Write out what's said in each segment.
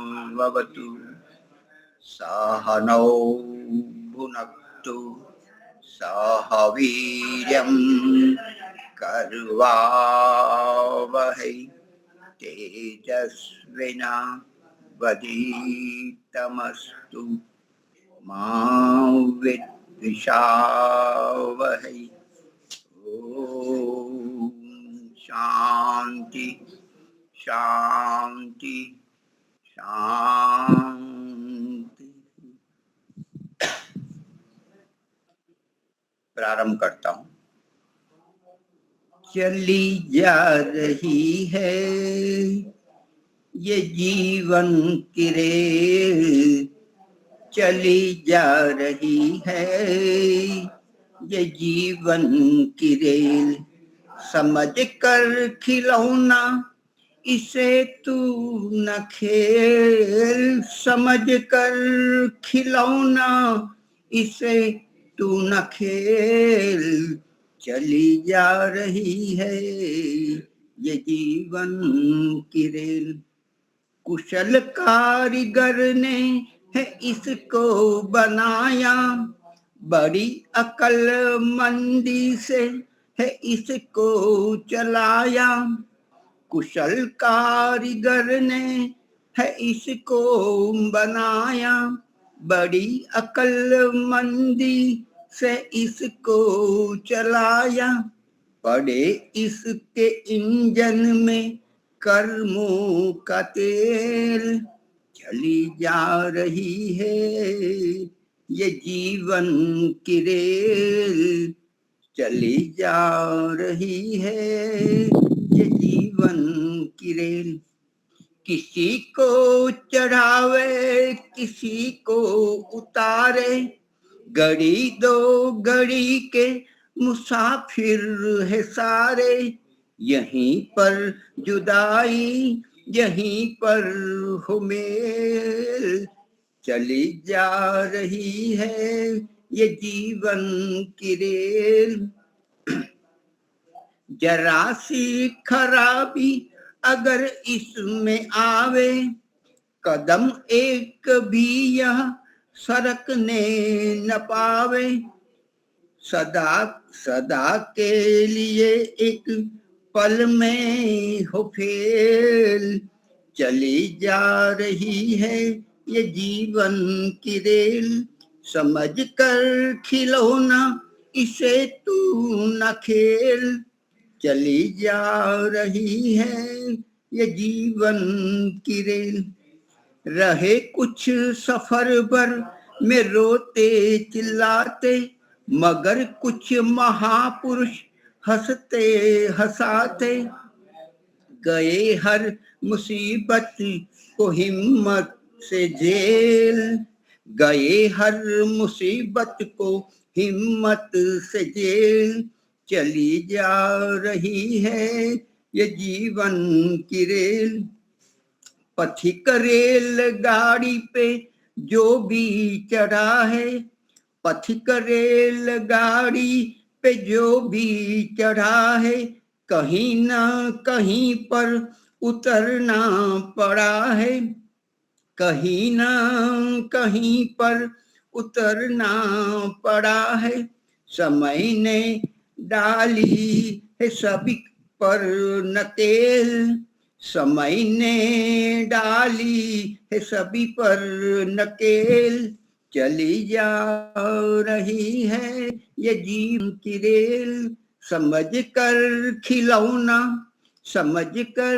सहनावतु सहनौ भुनक्तु सह वीर्यं कर्वावहै तेजस्विनावधीतमस्तु मा विद्विषावहै। ओम शांति शांति शांति। प्रारंभ करता हूँ। चली जा रही है ये जीवन की रेल, चली जा रही है ये जीवन की रेल, समझ कर खिलौना इसे तू न खेल, समझ कर खिलौना इसे तू न खेल, चली जा रही है ये जीवन की रेल। कुशल कारीगर ने है इसको बनाया, बड़ी अक्लमंदी से है इसको चलाया। कुशल कारीगर ने है इसको बनाया, बड़ी अक्लमंदी से इसको चलाया। पड़े इसके इंजन में कर्मों का तेल, चली जा रही है ये जीवन की रेल, चली जा रही है ये जीवन की रेल। किसी को चढ़ावे किसी को उतारे, गड़ी दो गड़ी के मुसाफिर है सारे। यहीं पर जुदाई यहीं पर हो मेल, चली जा रही है ये जीवन की रेल। जरा सी खराबी अगर इसमें आवे, कदम एक भी यह सरकने न पावे। सदा सदा के लिए एक पल में हो फेल, चली जा रही है ये जीवन की रेल, समझ कर खिलौना इसे तू न खेल, चली जा रही है ये जीवन की रेल। रहे कुछ सफर भर में रोते चिल्लाते, मगर कुछ महापुरुष हंसते हंसाते। गए हर मुसीबत को हिम्मत से झेल, गए हर मुसीबत को हिम्मत से झेल, चली जा रही है ये जीवन की रेल। पथिक रेल गाड़ी पे जो भी चढ़ा है, पथिक रेल गाड़ी पे जो भी चढ़ा है, कहीं ना कहीं पर उतरना पड़ा है, कहीं ना कहीं पर उतरना पड़ा है। समय ने डाली है सभी पर नकेल, समय ने डाली है सभी पर नकेल, चली जा रही है ये जीवन की रेल। समझ कर खिलौना समझ कर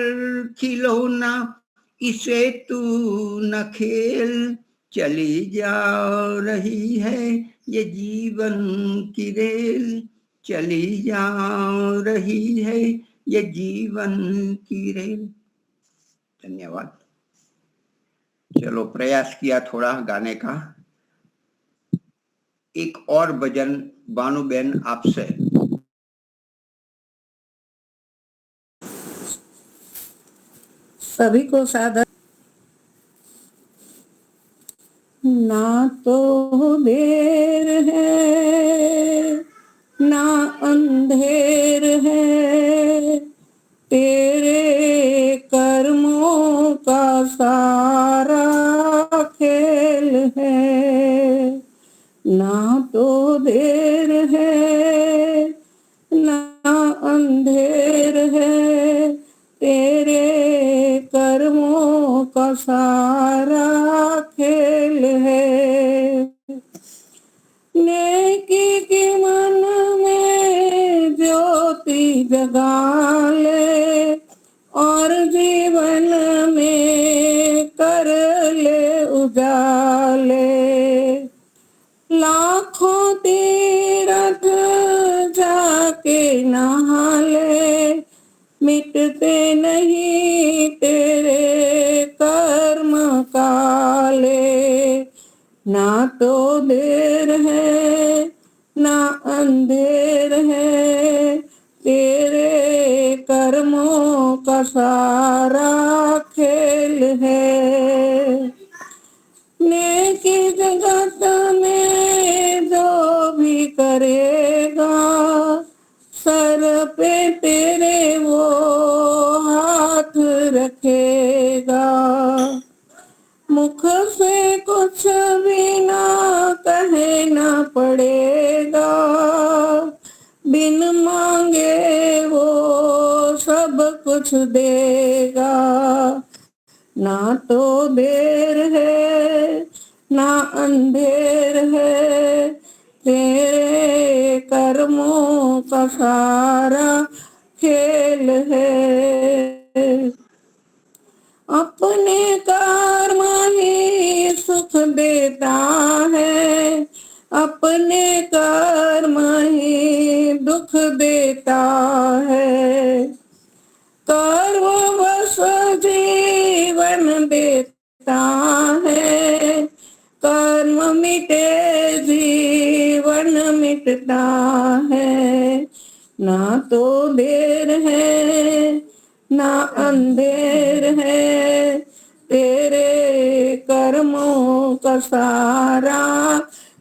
खिलौना इसे तू न खेल, चली जा रही है ये जीवन की रेल, चली जा रही है ये जीवन की रेल। धन्यवाद। चलो प्रयास किया थोड़ा गाने का। एक और भजन बानूबेन आपसे। सभी को सादर। ना तो देर है अंधेर है, तेरे कर्मों का सारा खेल है। ना तो देर है ना अंधेर है, तेरे कर्मों का सारा खेल है। नेकी की मन में ज्योति जगा ले और जीवन में कर ले उजाले। लाखों तीर्थ जाके नहा ले, मिटते नहीं तेरे कर्म काले। ना तो देर है ना अंधेर है, तेरे कर्मों का सारा खेल है। नेकी जगत में जो भी करेगा, सर पे तेरे वो हाथ रखेगा। मुख से कुछ भी ना कहना पड़ेगा, बिन मांगे वो सब कुछ देगा। ना तो देर है ना अंधेर है, तेरे कर्मों का सारा खेल है। अपने कर्म ही सुख देता है, अपने कर्म ही दुख देता है। कर्म बस जीवन देता है, कर्म मिटे जीवन मिटता है। ना तो देर है ना अंधेर है, तेरे कर्मों का सारा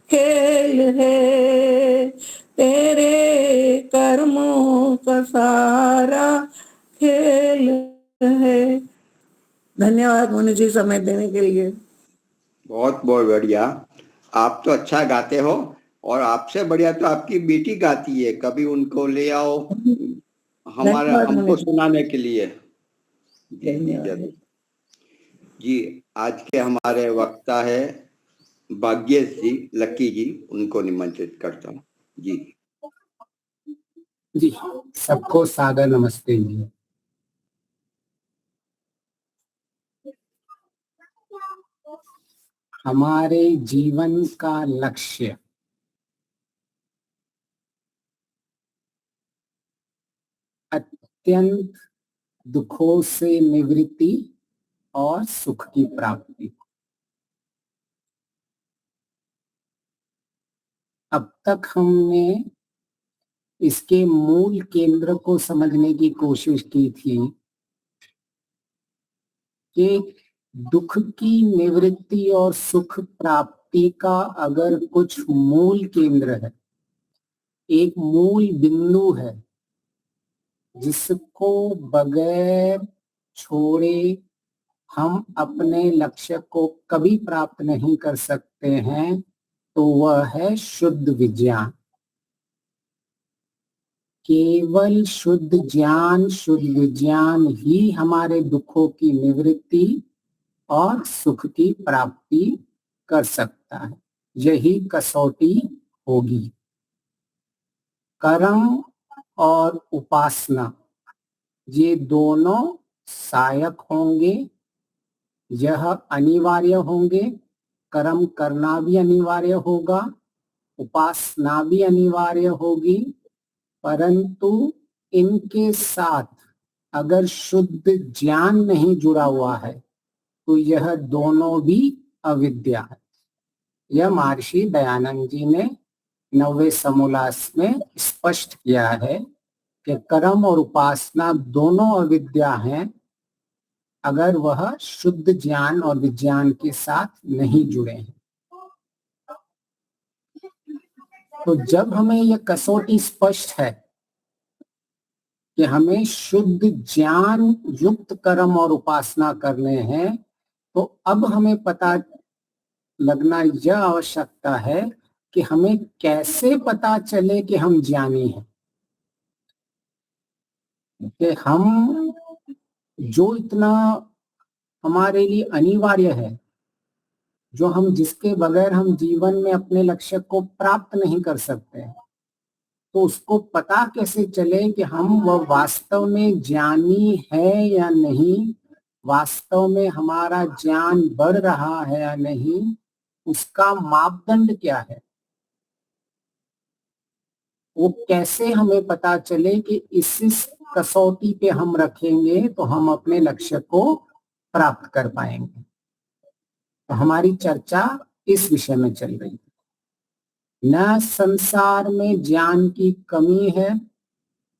खेल है। तेरे कर्मों का सारा खेल है। धन्यवाद मुनि जी समय देने के लिए। बहुत बहुत बढ़िया। आप तो अच्छा गाते हो, और आपसे बढ़िया तो आपकी बेटी गाती है। कभी उनको ले आओ हमको सुनाने के लिए। जी जी जरूर जी। आज के हमारे वक्ता है भाग्येश जी, लक्की जी, उनको निमंत्रित करता हूँ। जी जी, सबको सादर नमस्ते जी। हमारे जीवन का लक्ष्य अत्यंत दुखों से निवृत्ति और सुख की प्राप्ति। अब तक हमने इसके मूल केंद्र को समझने की कोशिश की थी कि दुख की निवृत्ति और सुख प्राप्ति का अगर कुछ मूल केंद्र है, एक मूल बिंदु है जिसको बगैर छोड़े हम अपने लक्ष्य को कभी प्राप्त नहीं कर सकते हैं, तो वह है शुद्ध विज्ञान। केवल शुद्ध ज्ञान, शुद्ध विज्ञान ही हमारे दुखों की निवृत्ति और सुख की प्राप्ति कर सकता है। यही कसौटी होगी। कर्म और उपासना ये दोनों सहायक होंगे, यह अनिवार्य होंगे। कर्म करना भी अनिवार्य होगा, उपासना भी अनिवार्य होगी, परंतु इनके साथ अगर शुद्ध ज्ञान नहीं जुड़ा हुआ है तो यह दोनों भी अविद्या है। यह महर्षि दयानंद जी ने 90वें समोल्लास में स्पष्ट किया है कि कर्म और उपासना दोनों अविद्या हैं अगर वह शुद्ध ज्ञान और विज्ञान के साथ नहीं जुड़े हैं। तो जब हमें यह कसौटी स्पष्ट है कि हमें शुद्ध ज्ञान युक्त कर्म और उपासना करने हैं, तो अब हमें पता लगना यह आवश्यकता है कि हमें कैसे पता चले कि हम ज्ञानी हैं, कि हम जो इतना हमारे लिए अनिवार्य है, जो हम जिसके बगैर हम जीवन में अपने लक्ष्य को प्राप्त नहीं कर सकते, तो उसको पता कैसे चले कि हम वह वास्तव में ज्ञानी है या नहीं, वास्तव में हमारा ज्ञान बढ़ रहा है या नहीं, उसका मापदंड क्या है, वो कैसे हमें पता चले कि इस कसौटी पे हम रखेंगे तो हम अपने लक्ष्य को प्राप्त कर पाएंगे। तो हमारी चर्चा इस विषय में चल रही है। न संसार में ज्ञान की कमी है,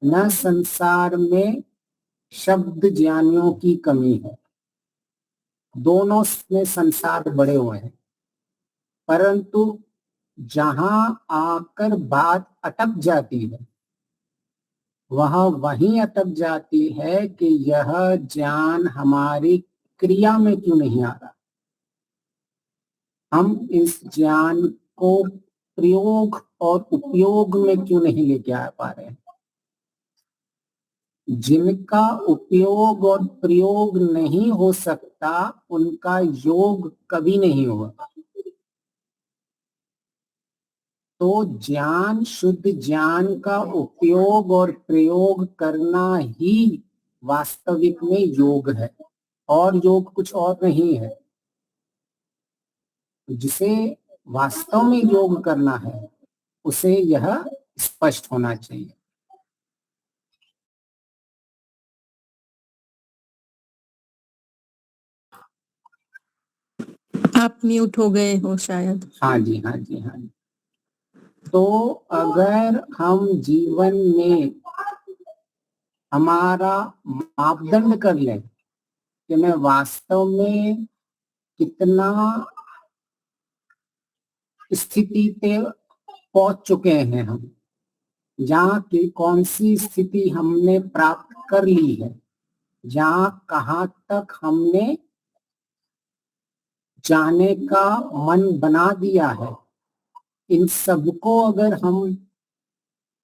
न संसार में शब्द ज्ञानियों की कमी है, दोनों में संसार बड़े हुए हैं, परंतु जहां आकर बात अटक जाती है वह वहीं अटक जाती है कि यह ज्ञान हमारी क्रिया में क्यों नहीं आ रहा, हम इस ज्ञान को प्रयोग और उपयोग में क्यों नहीं लेके आ पा रहे हैं। जिनका उपयोग और प्रयोग नहीं हो सकता उनका योग कभी नहीं होगा। तो ज्ञान, शुद्ध ज्ञान का उपयोग और प्रयोग करना ही वास्तविक में योग है, और योग कुछ और नहीं है। जिसे वास्तव में योग करना है उसे यह स्पष्ट होना चाहिए। आप म्यूट हो गए हो शायद। हाँ जी, हाँ जी, हाँ जी। तो अगर हम जीवन में हमारा मापदंड कर लें कि मैं वास्तव में कितना स्थिति पे पहुंच चुके हैं, हम जहाँ की कौन सी स्थिति हमने प्राप्त कर ली है, जहाँ कहाँ तक हमने जाने का मन बना दिया है, इन सबको अगर हम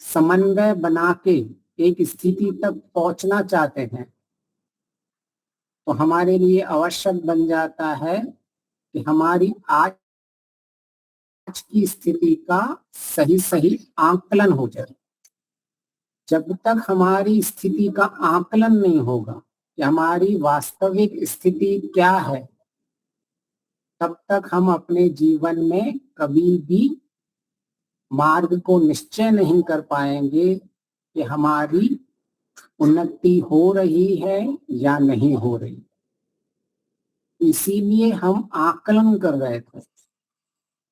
समन्वय बना के एक स्थिति तक पहुंचना चाहते हैं तो हमारे लिए आवश्यक बन जाता है कि हमारी आज की स्थिति का सही सही आकलन हो जाए। जब तक हमारी स्थिति का आकलन नहीं होगा कि हमारी वास्तविक स्थिति क्या है, तब तक हम अपने जीवन में कभी भी मार्ग को निश्चय नहीं कर पाएंगे कि हमारी उन्नति हो रही है या नहीं हो रही। इसीलिए हम आकलन कर रहे थे,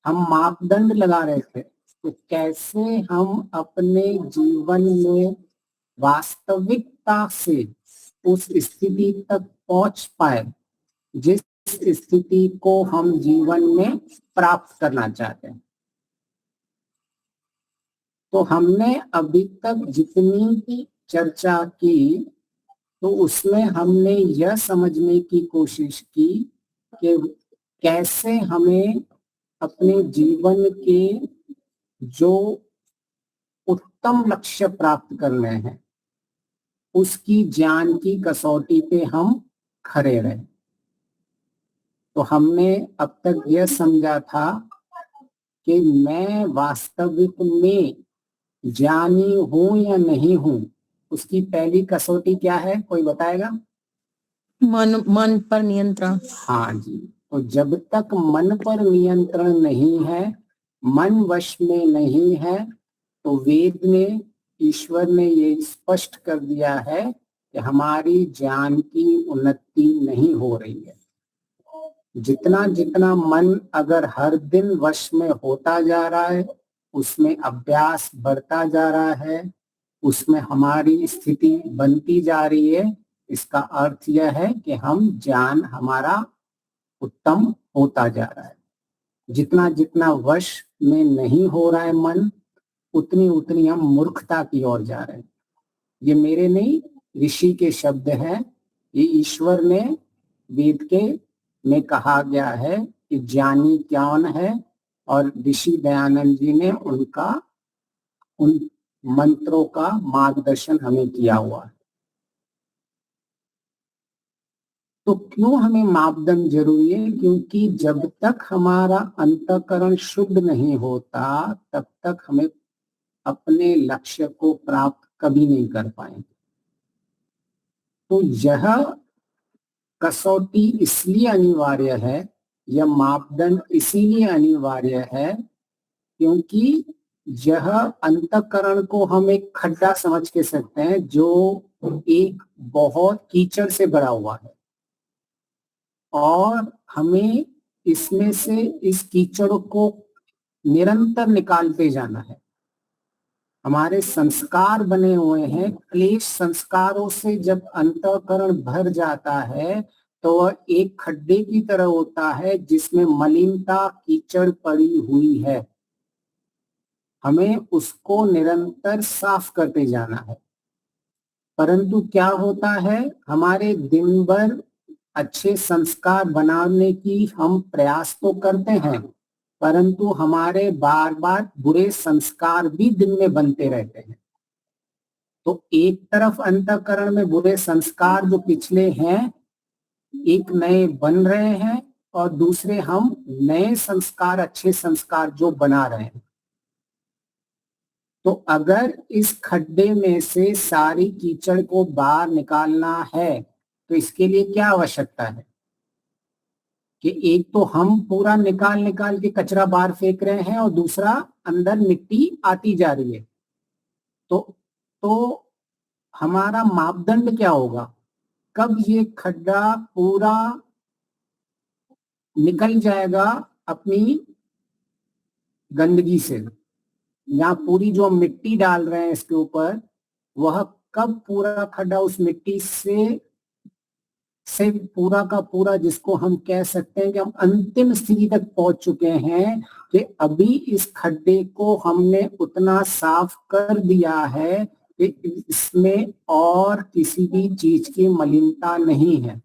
हम मापदंड लगा रहे थे कि कैसे हम अपने जीवन में वास्तविकता से उस स्थिति तक पहुंच पाए जिस स्थिति को हम जीवन में प्राप्त करना चाहते हैं। तो हमने अभी तक जितनी भी चर्चा की तो उसमें हमने यह समझने की कोशिश की कि कैसे हमें अपने जीवन के जो उत्तम लक्ष्य प्राप्त करने हैं उसकी ज्ञान की कसौटी पे हम खड़े रहे। तो हमने अब तक यह समझा था कि मैं वास्तविक में ज्ञानी हूं या नहीं हूं, उसकी पहली कसौटी क्या है, कोई बताएगा? मन पर नियंत्रण। हाँ जी। तो जब तक मन पर नियंत्रण नहीं है, मन वश में नहीं है, तो वेद ने, ईश्वर ने ये स्पष्ट कर दिया है कि हमारी ज्ञान की उन्नति नहीं हो रही है। जितना जितना मन अगर हर दिन वश में होता जा रहा है, उसमें अभ्यास बढ़ता जा रहा है, उसमें हमारी स्थिति बनती जा रही है, इसका अर्थ यह है कि हम ज्ञान हमारा उत्तम होता जा रहा है। जितना जितना वश में नहीं हो रहा है मन, उतनी उतनी हम मूर्खता की ओर जा रहे हैं। ये मेरे नहीं, ऋषि के शब्द हैं। ये ईश्वर ने वेद के में कहा गया है कि ज्ञानी कौन है, और ऋषि दयानंद जी ने उन मंत्रों का मार्गदर्शन हमें किया हुआ है। तो क्यों हमें मापदंड जरूरी है? क्योंकि जब तक हमारा अंतःकरण शुद्ध नहीं होता तब तक हमें अपने लक्ष्य को प्राप्त कभी नहीं कर पाएंगे। तो यह कसौटी इसलिए अनिवार्य है, यह मापदंड इसीलिए अनिवार्य है क्योंकि यह अंतःकरण को हम एक खड्डा समझ के सकते हैं जो एक बहुत कीचड़ से भरा हुआ है, और हमें इसमें से इस कीचड़ को निरंतर निकालते जाना है। हमारे संस्कार बने हुए हैं, क्लेश संस्कारों से जब अंतःकरण भर जाता है तो वह एक खड्डे की तरह होता है जिसमें मलिनता कीचड़ पड़ी हुई है। हमें उसको निरंतर साफ करते जाना है। परंतु क्या होता है, हमारे दिन भर अच्छे संस्कार बनाने की हम प्रयास तो करते हैं, परंतु हमारे बार बार बुरे संस्कार भी दिन में बनते रहते हैं। तो एक तरफ अंतःकरण में बुरे संस्कार जो पिछले हैं एक नए बन रहे हैं, और दूसरे हम नए संस्कार, अच्छे संस्कार जो बना रहे हैं। तो अगर इस खड्डे में से सारी कीचड़ को बाहर निकालना है तो इसके लिए क्या आवश्यकता है कि एक तो हम पूरा निकाल निकाल के कचरा बाहर फेंक रहे हैं और दूसरा अंदर मिट्टी आती जा रही है। तो हमारा मापदंड क्या होगा? कब ये खड्डा पूरा निकल जाएगा अपनी गंदगी से, या पूरी जो मिट्टी डाल रहे हैं इसके ऊपर, वह कब पूरा खड्डा उस मिट्टी से पूरा का पूरा, जिसको हम कह सकते हैं कि हम अंतिम स्थिति तक पहुंच चुके हैं कि अभी इस खड्डे को हमने उतना साफ कर दिया है कि इसमें और किसी भी चीज की मलिनता नहीं है।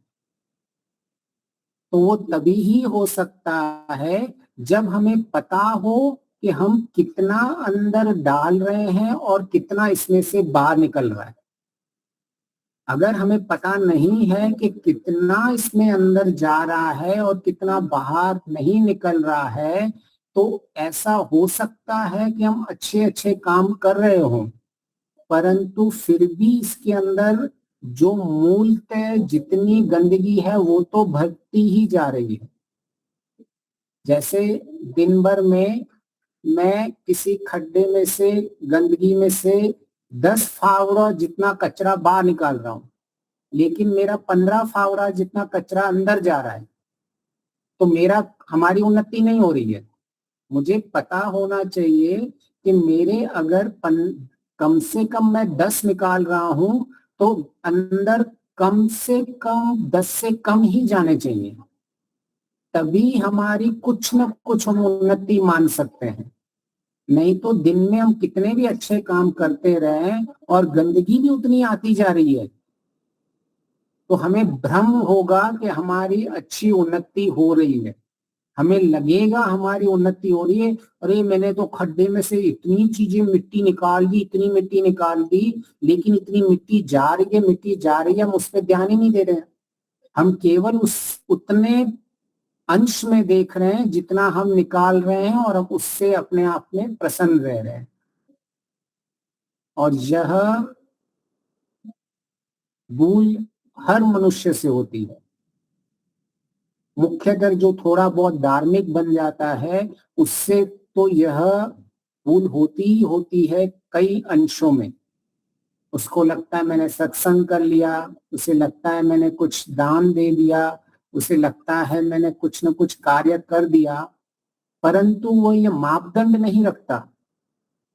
तो वो तभी ही हो सकता है जब हमें पता हो कि हम कितना अंदर डाल रहे हैं और कितना इसमें से बाहर निकल रहा है। अगर हमें पता नहीं है कि कितना इसमें अंदर जा रहा है और कितना बाहर नहीं निकल रहा है, तो ऐसा हो सकता है कि हम अच्छे अच्छे काम कर रहे हों, परंतु फिर भी इसके अंदर जो मूलतः जितनी गंदगी है वो तो भरती ही जा रही है। जैसे दिन भर में मैं किसी खड्डे में से, गंदगी में से 10 फावड़ा जितना कचरा बाहर निकाल रहा हूं, लेकिन मेरा 15 फावड़ा जितना कचरा अंदर जा रहा है, तो हमारी उन्नति नहीं हो रही है। मुझे पता होना चाहिए कि मेरे अगर कम से कम मैं 10 निकाल रहा हूं तो अंदर कम से कम 10 से कम ही जाने चाहिए, तभी हमारी कुछ न कुछ हम उन्नति मान सकते हैं। नहीं तो दिन में हम कितने भी अच्छे काम करते रहे और गंदगी भी उतनी आती जा रही है, तो हमें भ्रम होगा कि हमारी अच्छी उन्नति हो रही है। हमें लगेगा हमारी उन्नति हो रही है, अरे मैंने तो खड्डे में से इतनी चीजें मिट्टी निकाल दी, इतनी मिट्टी निकाल दी, लेकिन इतनी मिट्टी जा रही है, हम उस पर ध्यान ही नहीं दे रहे हैं। हम केवल उतने अंश में देख रहे हैं जितना हम निकाल रहे हैं, और हम उससे अपने आप में प्रसन्न रह रहे हैं। और यह भूल हर मनुष्य से होती है। मुख्यतः जो थोड़ा बहुत धार्मिक बन जाता है उससे तो यह भूल होती ही होती है कई अंशों में। उसको लगता है मैंने सत्संग कर लिया, उसे लगता है मैंने कुछ दान दे दिया, उसे लगता है मैंने कुछ न कुछ कार्य कर दिया, परंतु वो ये मापदंड नहीं रखता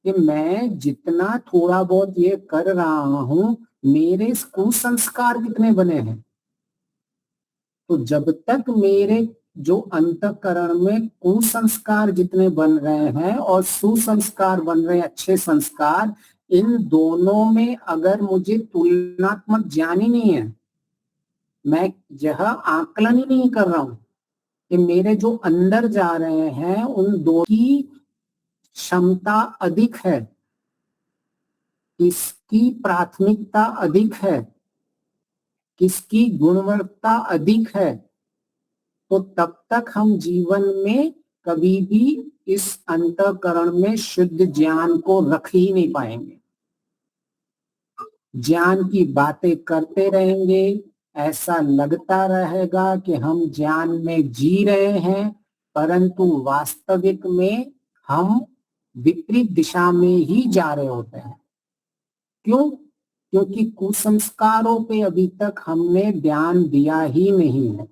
कि मैं जितना थोड़ा बहुत ये कर रहा हूं, मेरे कुसंस्कार कितने बने हैं। तो जब तक मेरे जो अंतःकरण में कुसंस्कार जितने बन रहे हैं और सुसंस्कार बन रहे हैं, अच्छे संस्कार, इन दोनों में अगर मुझे तुलनात्मक ज्ञान ही नहीं है, मैं यह आकलन ही नहीं कर रहा हूं कि मेरे जो अंदर जा रहे हैं उन दो की क्षमता अधिक है, किसकी प्राथमिकता अधिक है, किसकी गुणवत्ता अधिक है, तो तब तक हम जीवन में कभी भी इस अंतःकरण में शुद्ध ज्ञान को रख ही नहीं पाएंगे। ज्ञान की बातें करते रहेंगे, ऐसा लगता रहेगा कि हम ज्ञान में जी रहे हैं, परंतु वास्तविक में हम विपरीत दिशा में ही जा रहे होते हैं। क्यों? क्योंकि कुसंस्कारों पे अभी तक हमने ध्यान दिया ही नहीं है।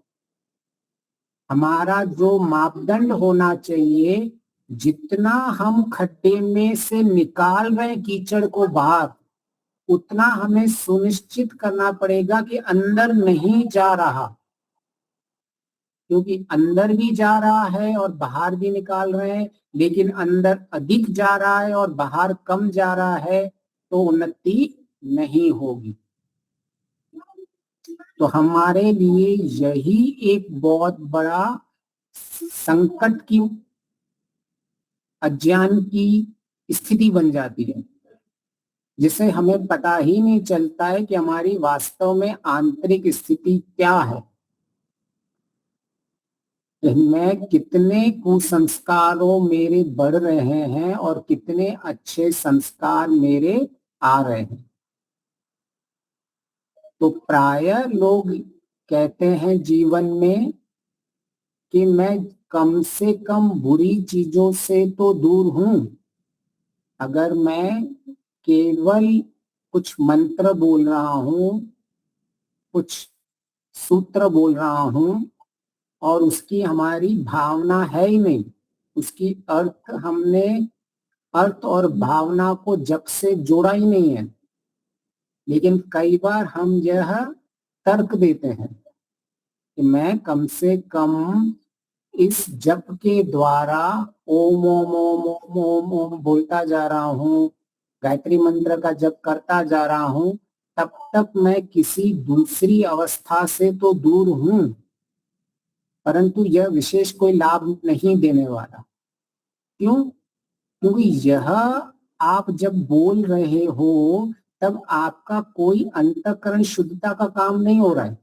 हमारा जो मापदंड होना चाहिए, जितना हम खड्डे में से निकाल रहे कीचड़ को बाहर, उतना हमें सुनिश्चित करना पड़ेगा कि अंदर नहीं जा रहा, क्योंकि अंदर भी जा रहा है और बाहर भी निकाल रहे हैं, लेकिन अंदर अधिक जा रहा है और बाहर कम जा रहा है, तो उन्नति नहीं होगी। तो हमारे लिए यही एक बहुत बड़ा संकट की, अज्ञान की स्थिति बन जाती है, जिसे हमें पता ही नहीं चलता है कि हमारी वास्तव में आंतरिक स्थिति क्या है। मैं कितने कुसंस्कारों मेरे बढ़ रहे हैं और कितने अच्छे संस्कार मेरे आ रहे हैं। तो प्रायः लोग कहते हैं जीवन में कि मैं कम से कम बुरी चीजों से तो दूर हूं। अगर मैं केवल कुछ मंत्र बोल रहा हूं, कुछ सूत्र बोल रहा हूं और उसकी हमारी भावना है ही नहीं, उसकी हमने अर्थ और भावना को जब से जोड़ा ही नहीं है, लेकिन कई बार हम यह तर्क देते हैं कि मैं कम से कम इस जप के द्वारा ओम ओम ओम ओम ओम ओम बोलता जा रहा हूँ, गायत्री मंत्र का जप करता जा रहा हूँ, तब तक मैं किसी दूसरी अवस्था से तो दूर हूं, परंतु यह विशेष कोई लाभ नहीं देने वाला। क्यों? क्योंकि यह आप जब बोल रहे हो तब आपका कोई अंतःकरण शुद्धता का काम नहीं हो रहा है।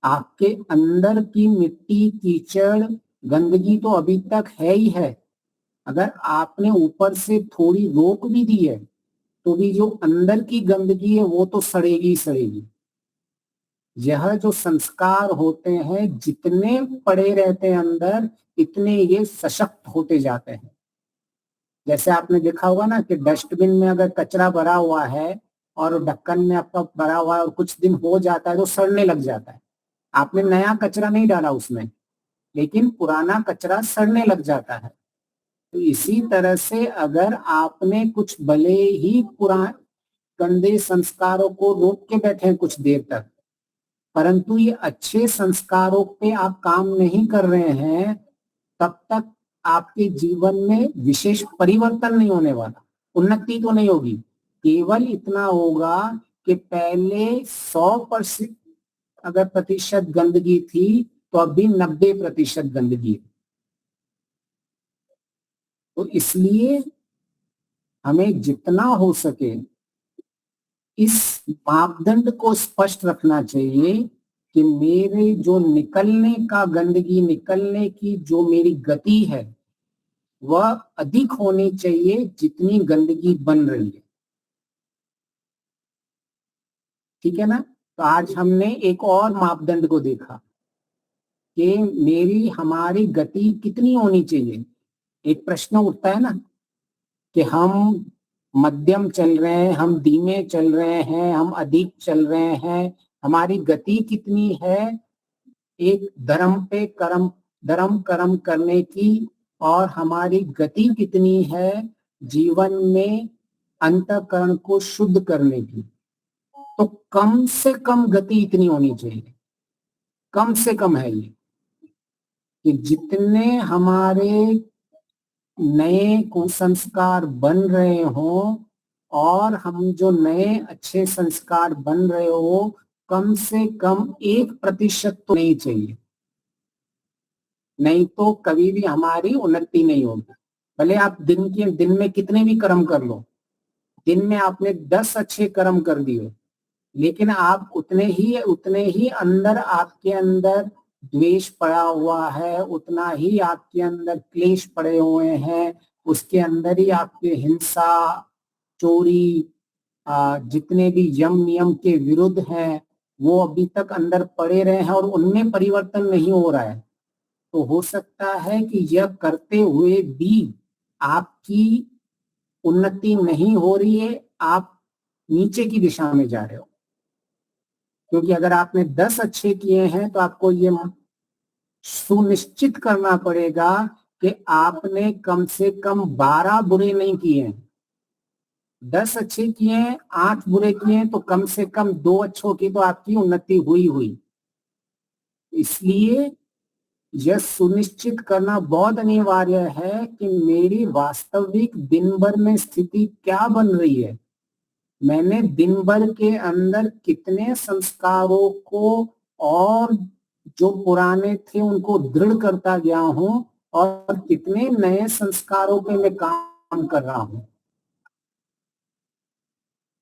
आपके अंदर की मिट्टी, कीचड़, गंदगी तो अभी तक है ही है। अगर आपने ऊपर से थोड़ी रोक भी दी है तो भी जो अंदर की गंदगी है वो तो सड़ेगी ही सड़ेगी। यह जो संस्कार होते हैं जितने पड़े रहते हैं अंदर, इतने ये सशक्त होते जाते हैं। जैसे आपने देखा होगा ना कि डस्टबिन में अगर कचरा भरा हुआ है और ढक्कन में आपका भरा हुआ है और कुछ दिन हो जाता है तो सड़ने लग जाता है। आपने नया कचरा नहीं डाला उसमें, लेकिन पुराना कचरा सड़ने लग जाता है। तो इसी तरह से अगर आपने कुछ भले ही पुराने गंदे संस्कारों को रोक के बैठे हैं कुछ देर तक, परंतु ये अच्छे संस्कारों पे आप काम नहीं कर रहे हैं, तब तक आपके जीवन में विशेष परिवर्तन नहीं होने वाला, उन्नति तो नहीं होगी। केवल इतना होगा कि पहले 100% अगर प्रतिशत गंदगी थी तो अभी 90% गंदगी है। तो इसलिए हमें जितना हो सके इस मापदंड को स्पष्ट रखना चाहिए कि मेरे जो निकलने का, गंदगी निकलने की जो मेरी गति है वह अधिक होनी चाहिए जितनी गंदगी बन रही है। ठीक है ना? तो आज हमने एक और मापदंड को देखा कि हमारी गति कितनी होनी चाहिए। एक प्रश्न उठता है ना कि हम मध्यम चल रहे हैं, हम धीमे चल रहे हैं, हम अधिक चल रहे हैं, हमारी गति कितनी है एक धर्म पे धर्म कर्म करने की, और हमारी गति कितनी है जीवन में अंतःकरण को शुद्ध करने की। तो कम से कम गति इतनी होनी चाहिए, कम से कम है ये, कि जितने हमारे नए कुसंस्कार बन रहे हों और हम जो नए अच्छे संस्कार बन रहे हो कम से कम 1% तो नहीं चाहिए, नहीं तो कभी भी हमारी उन्नति नहीं होगी। भले आप दिन में कितने भी कर्म कर लो, दिन में आपने 10 अच्छे कर्म कर दिए, लेकिन आप उतने ही अंदर आपके अंदर द्वेष पड़ा हुआ है, उतना ही आपके अंदर क्लेश पड़े हुए हैं, उसके अंदर ही आपके हिंसा, चोरी, जितने भी यम नियम के विरुद्ध हैं वो अभी तक अंदर पड़े रहे हैं और उनमें परिवर्तन नहीं हो रहा है। तो हो सकता है कि यह करते हुए भी आपकी उन्नति नहीं हो रही है, आप नीचे की दिशा में जा रहे हो। क्योंकि अगर आपने 10 अच्छे किए हैं तो आपको ये सुनिश्चित करना पड़ेगा कि आपने कम से कम 12 बुरे नहीं किए हैं। 10 अच्छे किए हैं, 8 बुरे किए हैं, तो कम से कम 2 अच्छों की तो आपकी उन्नति हुई। इसलिए यह सुनिश्चित करना बहुत अनिवार्य है कि मेरी वास्तविक दिन भर में स्थिति क्या बन रही है, मैंने दिन भर के अंदर कितने संस्कारों को और जो पुराने थे उनको दृढ़ करता गया हूं और कितने नए संस्कारों पे मैं काम कर रहा हूं।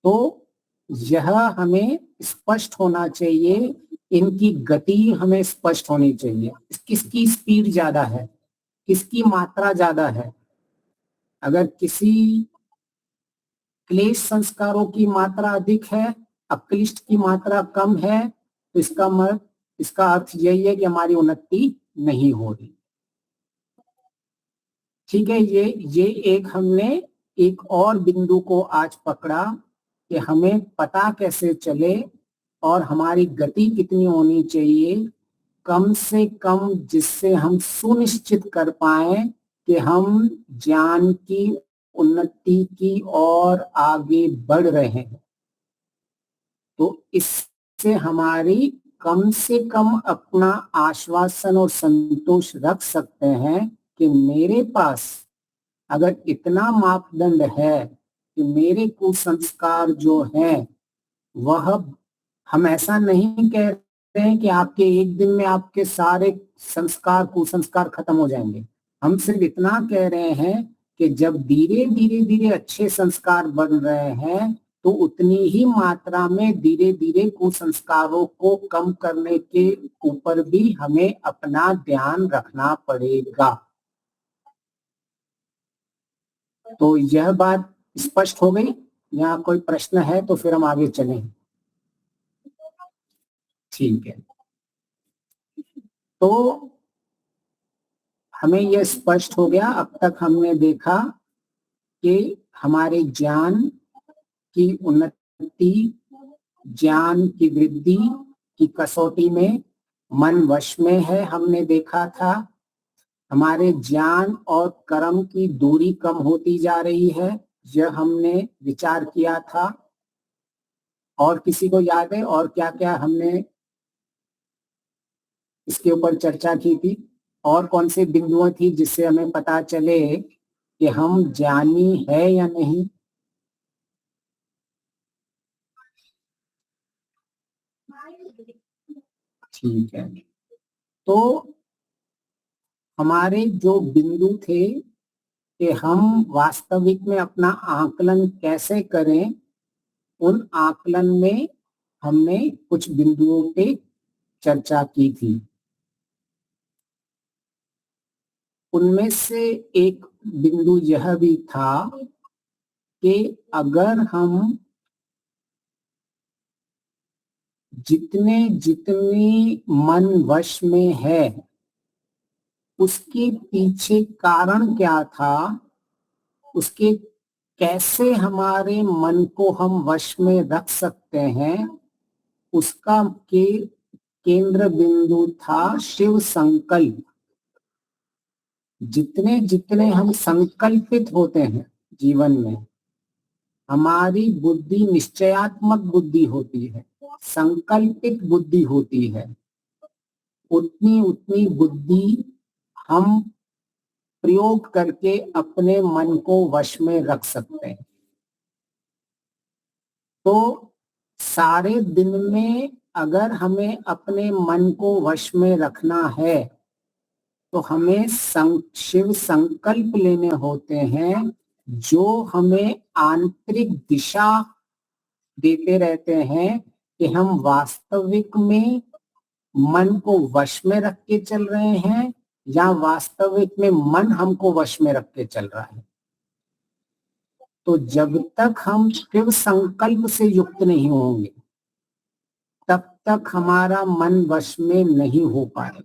तो यह हमें स्पष्ट होना चाहिए, इनकी गति हमें स्पष्ट होनी चाहिए, किसकी स्पीड ज्यादा है, किसकी मात्रा ज्यादा है। अगर किसी क्लेश संस्कारों की मात्रा अधिक है, अक्लिष्ट की मात्रा कम है, तो इसका अर्थ यही है कि हमारी उन्नति नहीं हो रही। ठीक है, ये एक हमने एक और बिंदु को आज पकड़ा कि हमें पता कैसे चले और हमारी गति कितनी होनी चाहिए कम से कम, जिससे हम सुनिश्चित कर पाए कि हम ज्ञान की उन्नति की ओर आगे बढ़ रहे हैं। तो इससे हमारी कम से कम अपना आश्वासन और संतोष रख सकते हैं कि मेरे पास अगर इतना मापदंड है कि मेरे कुसंस्कार जो है वह, हम ऐसा नहीं कह रहे हैं कि आपके एक दिन में आपके सारे कुसंस्कार खत्म हो जाएंगे। हम सिर्फ इतना कह रहे हैं कि जब धीरे धीरे अच्छे संस्कार बन रहे हैं तो उतनी ही मात्रा में धीरे धीरे कुसंस्कारों को कम करने के ऊपर भी हमें अपना ध्यान रखना पड़ेगा। तो यह बात स्पष्ट हो गई? यहाँ कोई प्रश्न है तो फिर हम आगे चलें। ठीक है, तो हमें यह स्पष्ट हो गया। अब तक हमने देखा कि हमारे ज्ञान की उन्नति, ज्ञान की वृद्धि की कसौटी में मन वश में है, हमने देखा था। हमारे ज्ञान और कर्म की दूरी कम होती जा रही है, यह हमने विचार किया था। और किसी को याद है और क्या क्या हमने इसके ऊपर चर्चा की थी? और कौन से बिंदुएं थी जिससे हमें पता चले कि हम ज्ञानी है या नहीं? ठीक है, तो हमारे जो बिंदु थे कि हम वास्तविक में अपना आकलन कैसे करें, उन आकलन में हमने कुछ बिंदुओं पे चर्चा की थी। उनमें से एक बिंदु यह भी था कि अगर हम जितनी मन वश में है उसके पीछे कारण क्या था, उसके कैसे हमारे मन को हम वश में रख सकते हैं, उसका केंद्र बिंदु था शिव संकल्प। जितने जितने हम संकल्पित होते हैं जीवन में, हमारी बुद्धि निश्चयात्मक बुद्धि होती है, संकल्पित बुद्धि होती है, उतनी उतनी बुद्धि हम प्रयोग करके अपने मन को वश में रख सकते हैं। तो सारे दिन में अगर हमें अपने मन को वश में रखना है तो हमें शिव संकल्प लेने होते हैं जो हमें आंतरिक दिशा देते रहते हैं कि हम वास्तविक में मन को वश में रख के चल रहे हैं या वास्तविक में मन हमको वश में रख के चल रहा है। तो जब तक हम शिव संकल्प से युक्त नहीं होंगे तब तक हमारा मन वश में नहीं हो पाए,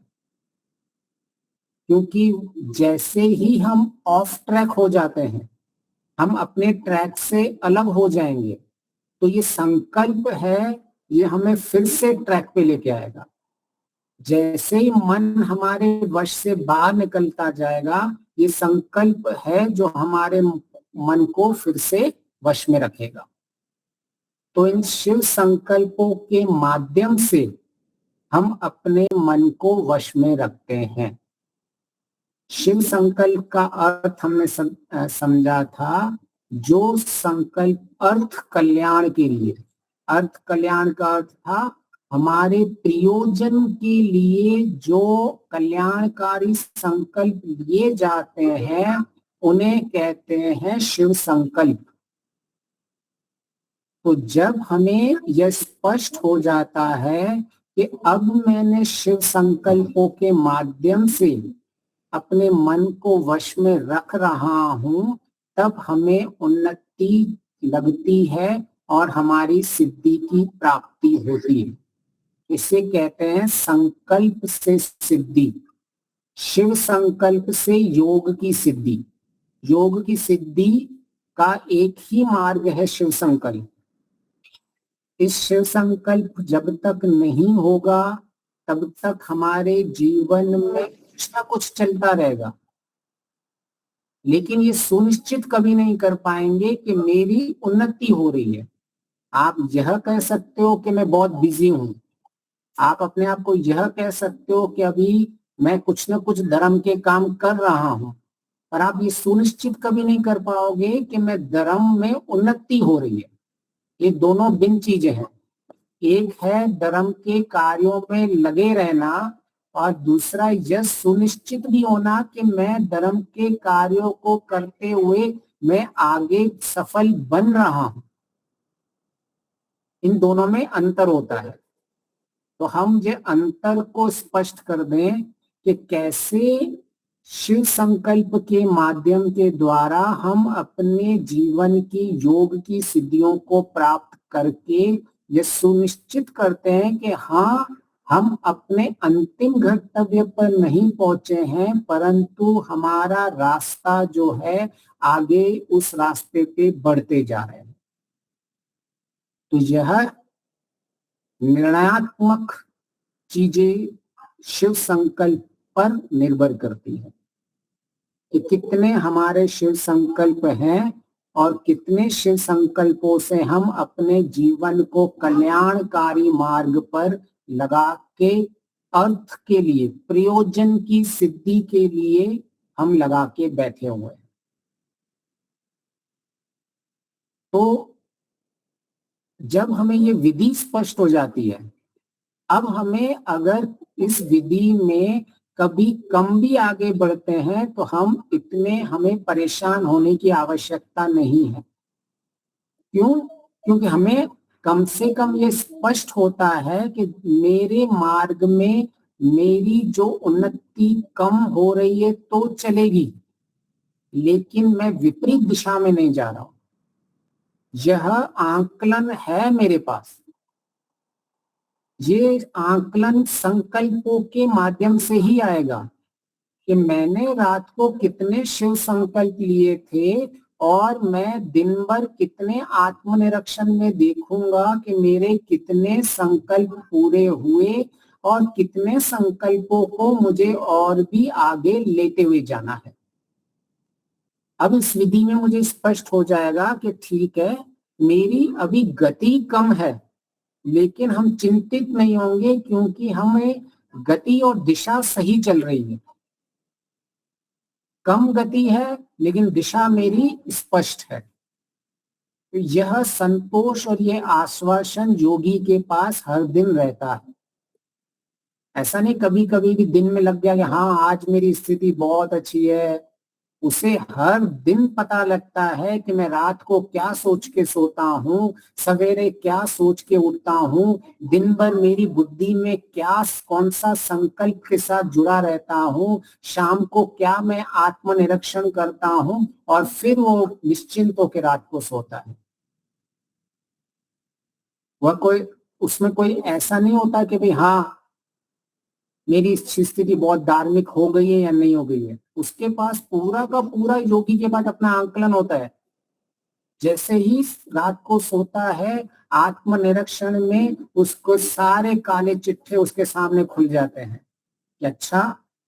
क्योंकि जैसे ही हम ऑफ ट्रैक हो जाते हैं, हम अपने ट्रैक से अलग हो जाएंगे, तो ये संकल्प है, ये हमें फिर से ट्रैक पे लेके आएगा। जैसे ही मन हमारे वश से बाहर निकलता जाएगा, ये संकल्प है जो हमारे मन को फिर से वश में रखेगा। तो इन शिव संकल्पों के माध्यम से हम अपने मन को वश में रखते हैं। शिव संकल्प का अर्थ हमने समझा था, जो संकल्प अर्थ कल्याण के लिए, अर्थ कल्याण का अर्थ था हमारे प्रयोजन के लिए जो कल्याणकारी संकल्प लिए जाते हैं उन्हें कहते हैं शिव संकल्प। तो जब हमें यह स्पष्ट हो जाता है कि अब मैंने शिव संकल्पों के माध्यम से अपने मन को वश में रख रहा हूं, तब हमें उन्नति लगती है और हमारी सिद्धि की प्राप्ति होती है। इसे कहते हैं संकल्प से सिद्धि। शिव संकल्प से योग की सिद्धि। योग की सिद्धि का एक ही मार्ग है शिव संकल्प। इस शिव संकल्प जब तक नहीं होगा तब तक हमारे जीवन में कुछ ना कुछ चलता रहेगा, लेकिन ये सुनिश्चित कभी नहीं कर पाएंगे कि मेरी उन्नति हो रही है। आप यह कह सकते हो कि मैं बहुत बिजी हूं, आप अपने आप को यह कह सकते हो कि अभी मैं कुछ ना कुछ धर्म के काम कर रहा हूं, पर आप ये सुनिश्चित कभी नहीं कर पाओगे कि मैं धर्म में उन्नति हो रही है। ये दोनों भिन्न चीजें हैं। एक है धर्म के कार्यों में लगे रहना और दूसरा यह सुनिश्चित भी होना कि मैं धर्म के कार्यों को करते हुए मैं आगे सफल बन रहा हूं। इन दोनों में अंतर होता है। तो हम ये अंतर को स्पष्ट कर दें कि कैसे शिव संकल्प के माध्यम के द्वारा हम अपने जीवन की योग की सिद्धियों को प्राप्त करके ये सुनिश्चित करते हैं कि हाँ, हम अपने अंतिम गंतव्य पर नहीं पहुंचे हैं, परंतु हमारा रास्ता जो है आगे उस रास्ते पे बढ़ते जा रहे हैं। तो यह निर्णयात्मक चीजें शिव संकल्प पर निर्भर करती है कि कितने हमारे शिव संकल्प हैं और कितने शिव संकल्पों से हम अपने जीवन को कल्याणकारी मार्ग पर लगा के अर्थ के लिए, प्रयोजन की सिद्धि के लिए हम लगा के बैठे हुए हैं। तो जब हमें ये विधि स्पष्ट हो जाती है, अब हमें अगर इस विधि में कभी कम भी आगे बढ़ते हैं तो हमें परेशान होने की आवश्यकता नहीं है। क्यों? क्योंकि हमें कम से कम ये स्पष्ट होता है कि मेरे मार्ग में मेरी जो उन्नति कम हो रही है तो चलेगी, लेकिन मैं विपरीत दिशा में नहीं जा रहा हूं। यह आकलन है मेरे पास। ये आकलन संकल्पों के माध्यम से ही आएगा कि मैंने रात को कितने शिव संकल्प लिए थे और मैं दिन भर कितने आत्मनिरीक्षण में देखूंगा कि मेरे कितने संकल्प पूरे हुए और कितने संकल्पों को मुझे और भी आगे लेते हुए जाना है। अब इस विधि में मुझे स्पष्ट हो जाएगा कि ठीक है, मेरी अभी गति कम है, लेकिन हम चिंतित नहीं होंगे क्योंकि हमें गति और दिशा सही चल रही है। कम गति है लेकिन दिशा मेरी स्पष्ट है। तो यह संतोष और यह आश्वासन योगी के पास हर दिन रहता है। ऐसा नहीं कभी कभी भी दिन में लग गया कि हाँ आज मेरी स्थिति बहुत अच्छी है। उसे हर दिन पता लगता है कि मैं रात को क्या सोच के सोता हूँ, सवेरे क्या सोच के उठता हूँ, दिन भर मेरी बुद्धि में क्या कौन सा संकल्प के साथ जुड़ा रहता हूँ, शाम को क्या मैं आत्मनिरीक्षण करता हूँ, और फिर वो निश्चिंत होकर रात को सोता है। वह कोई उसमें कोई ऐसा नहीं होता कि भाई हाँ मेरी स्थिति बहुत धार्मिक हो गई है या नहीं हो गई है। उसके पास पूरा का पूरा योगी के पास अपना आंकलन होता है। जैसे ही रात को सोता है आत्मनिरीक्षण में उसको सारे काले चिट्ठे उसके सामने खुल जाते हैं कि अच्छा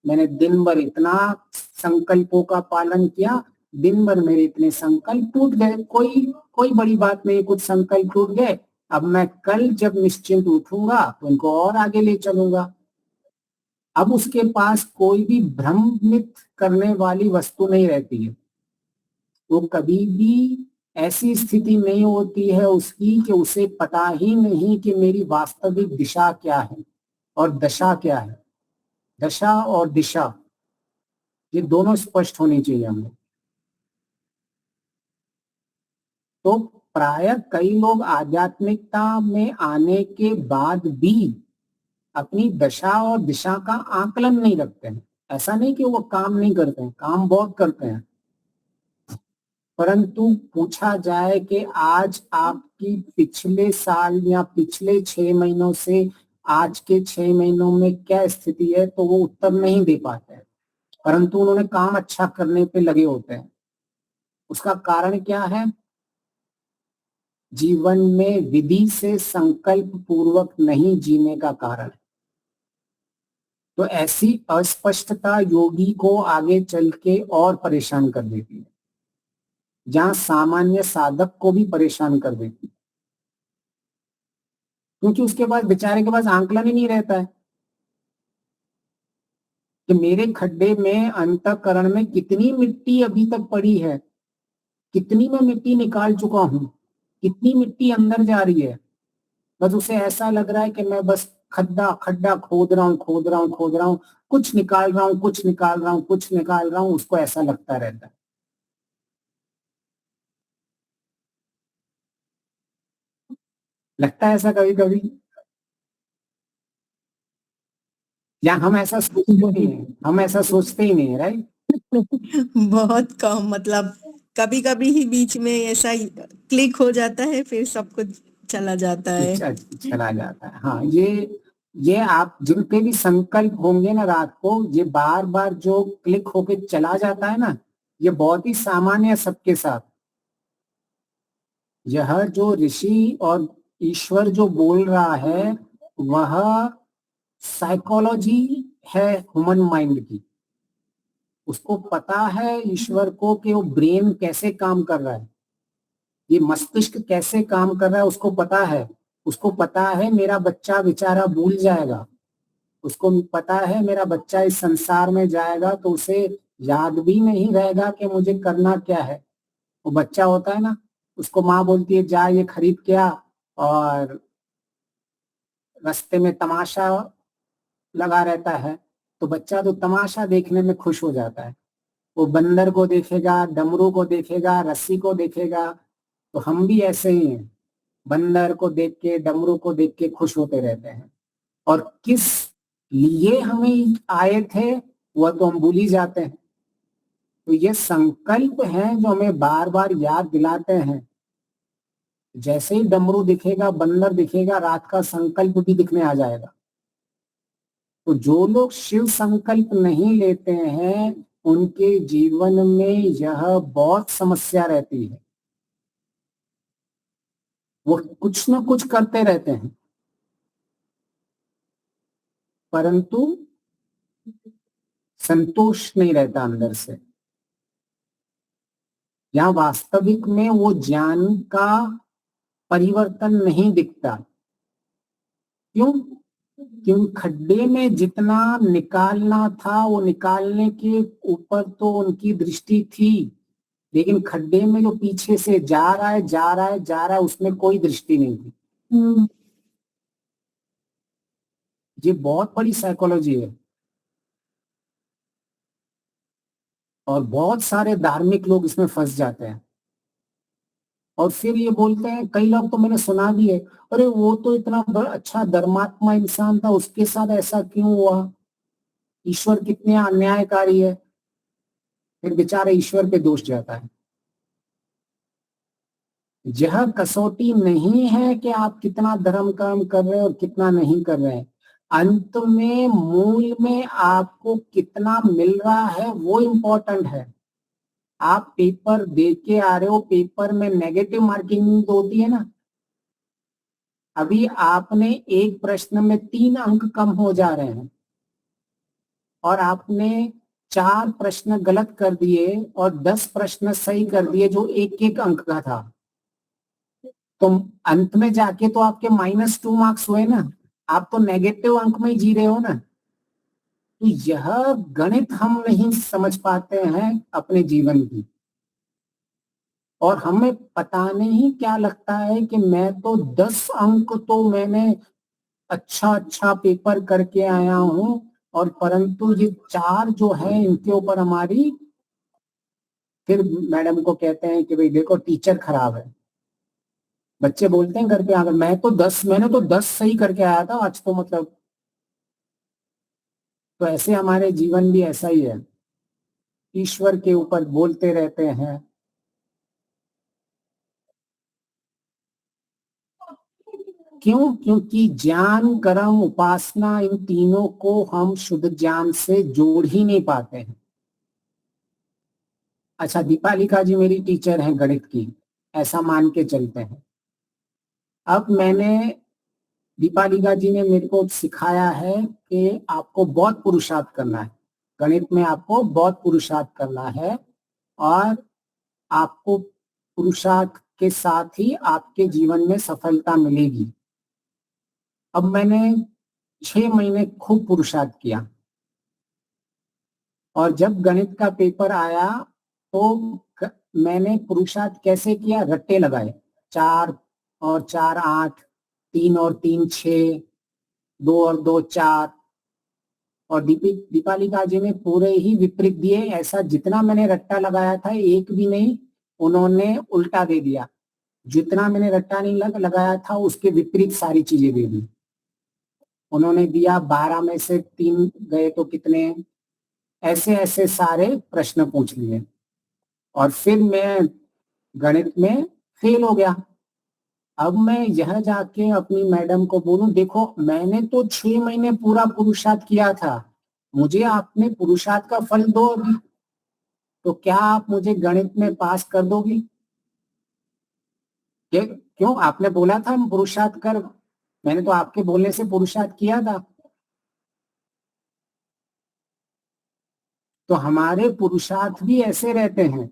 मैंने दिन भर इतना संकल्पों का पालन किया, दिन भर मेरे इतने संकल्प टूट गए, कोई बड़ी बात नहीं, कुछ संकल्प टूट गए, अब मैं कल जब निश्चिंत उठूंगा तो उनको और आगे ले चलूंगा। अब उसके पास कोई भी भ्रमित करने वाली वस्तु नहीं रहती है। वो कभी भी ऐसी स्थिति नहीं होती है उसकी कि उसे पता ही नहीं कि मेरी वास्तविक दिशा क्या है और दशा क्या है। दशा और दिशा ये दोनों स्पष्ट होनी चाहिए हमें। तो प्रायः कई लोग आध्यात्मिकता में आने के बाद भी अपनी दशा और दिशा का आकलन नहीं रखते हैं। ऐसा नहीं कि वो काम नहीं करते हैं, काम बहुत करते हैं, परंतु पूछा जाए कि आज आपकी पिछले साल या पिछले 6 महीनों से आज के 6 महीनों में क्या स्थिति है तो वो उत्तर नहीं दे पाते हैं, परंतु उन्होंने काम अच्छा करने पे लगे होते हैं। उसका कारण क्या है? जीवन में विधि से संकल्प पूर्वक नहीं जीने का कारण है। तो ऐसी अस्पष्टता योगी को आगे चल के और परेशान कर देती है, जहां सामान्य साधक को भी परेशान कर देती है, क्योंकि उसके पास बेचारे के पास आंकलन ही नहीं रहता है कि मेरे खड्डे में अंतःकरण में कितनी मिट्टी अभी तक पड़ी है, कितनी मैं मिट्टी निकाल चुका हूं, कितनी मिट्टी अंदर जा रही है। बस उसे ऐसा लग रहा है कि मैं बस खड्डा खड्डा खोद रहा हूँ, कुछ निकाल रहा हूँ, कुछ निकाल रहा हूँ, उसको ऐसा लगता रहता है। लगता है ऐसा कभी कभी, या हम ऐसा सोचते नहीं है, हम ऐसा सोचते ही नहीं है, राइट? बहुत कम, मतलब कभी कभी ही बीच में ऐसा क्लिक हो जाता है, फिर सब कुछ चला जाता है। चला जाता है। हाँ, ये आप जिनके भी संकल्प होंगे ना रात को, ये बार बार जो क्लिक होके चला जाता है ना, ये बहुत ही सामान्य है सबके साथ। यह जो ऋषि और ईश्वर जो बोल रहा है वह साइकोलॉजी है ह्यूमन माइंड की। उसको पता है ईश्वर को कि वो ब्रेन कैसे काम कर रहा है, ये मस्तिष्क कैसे काम कर रहा है, उसको पता है। उसको पता है मेरा बच्चा बेचारा भूल जाएगा, उसको पता है मेरा बच्चा इस संसार में जाएगा तो उसे याद भी नहीं रहेगा कि मुझे करना क्या है। वो बच्चा होता है ना, उसको माँ बोलती है जा ये खरीद के आ, और रास्ते में तमाशा लगा रहता है, तो बच्चा तो तमाशा देखने में खुश हो जाता है। वो बंदर को देखेगा, डमरू को देखेगा, रस्सी को देखेगा। तो हम भी ऐसे ही हैं, बंदर को देख के, डमरू को देख के खुश होते रहते हैं, और किस लिए हमें आए थे वह तो हम भूल ही जाते हैं। तो ये संकल्प हैं जो हमें बार बार याद दिलाते हैं। जैसे ही डमरू दिखेगा, बंदर दिखेगा, रात का संकल्प भी दिखने आ जाएगा। तो जो लोग शिव संकल्प नहीं लेते हैं उनके जीवन में यह बहुत समस्या रहती है। वो कुछ ना कुछ करते रहते हैं, परंतु संतोष नहीं रहता अंदर से। यहाँ वास्तविक में वो ज्ञान का परिवर्तन नहीं दिखता। क्यों? क्योंकि खड्डे में जितना निकालना था वो निकालने के ऊपर तो उनकी दृष्टि थी, लेकिन खड्डे में जो पीछे से जा रहा है जा रहा है जा रहा है उसमें कोई दृष्टि नहीं थी। ये बहुत बड़ी साइकोलॉजी है और बहुत सारे धार्मिक लोग इसमें फंस जाते हैं और फिर ये बोलते हैं, कई लोग तो मैंने सुना भी है, अरे वो तो इतना अच्छा धर्मात्मा इंसान था, उसके साथ ऐसा क्यों हुआ, ईश्वर कितने अन्यायकारी है। फिर बेचारे ईश्वर पे दोष जाता है। यह कसौटी नहीं है कि आप कितना धर्म कर्म कर रहे हैं और कितना नहीं कर रहे हैं, अंत में मूल में आपको कितना मिल रहा है वो इम्पोर्टेंट है। आप पेपर दे के आ रहे हो, पेपर में नेगेटिव मार्किंग तो होती है ना, अभी आपने एक प्रश्न में 3 अंक कम हो जा रहे हैं और आपने 4 प्रश्न गलत कर दिए और 10 प्रश्न सही कर दिए जो 1-1 अंक का था, तो अंत में जाके तो आपके -2 मार्क्स हुए ना, आप तो नेगेटिव अंक में ही जी रहे हो ना। तो यह गणित हम नहीं समझ पाते हैं अपने जीवन की, और हमें पता नहीं क्या लगता है कि मैं तो 10 अंक तो मैंने अच्छा अच्छा पेपर करके आया हूं, और परंतु ये 4 जो है इनके ऊपर हमारी, फिर मैडम को कहते हैं कि भाई देखो टीचर खराब है। बच्चे बोलते हैं घर पे आकर, मैंने तो 10 सही करके आया था आज तो, मतलब। तो ऐसे हमारे जीवन भी ऐसा ही है, ईश्वर के ऊपर बोलते रहते हैं। क्यों? क्योंकि ज्ञान कर्म उपासना इन तीनों को हम शुद्ध ज्ञान से जोड़ ही नहीं पाते हैं। अच्छा, दीपालिका जी मेरी टीचर हैं गणित की, ऐसा मान के चलते हैं। अब दीपालिका जी ने मेरे को सिखाया है कि आपको बहुत पुरुषार्थ करना है, गणित में आपको बहुत पुरुषार्थ करना है, और आपको पुरुषार्थ के साथ ही आपके जीवन में सफलता मिलेगी। अब मैंने 6 महीने खूब पुरुषार्थ किया, और जब गणित का पेपर आया तो मैंने पुरुषार्थ कैसे किया, रट्टे लगाए, 4 और 4 8, 3 और 3 6, 2 और 2 4, और दीपालिका जी ने पूरे ही विपरीत दिए। ऐसा जितना मैंने रट्टा लगाया था एक भी नहीं, उन्होंने उल्टा दे दिया, जितना मैंने रट्टा नहीं लगाया था उसके विपरीत सारी चीजें दे दी। उन्होंने दिया 12 में से 3 गए तो कितने, ऐसे ऐसे सारे प्रश्न पूछ लिए, और फिर मैं गणित में फेल हो गया। अब मैं यह जाके अपनी मैडम को बोलूं, देखो मैंने तो 6 महीने पूरा पुरुषार्थ किया था, मुझे आपने पुरुषार्थ का फल दो अभी, तो क्या आप मुझे गणित में पास कर दोगी? क्यों? आपने बोला था हम पुरुषार्थ कर, मैंने तो आपके बोलने से पुरुषार्थ किया था। तो हमारे पुरुषार्थ भी ऐसे रहते हैं,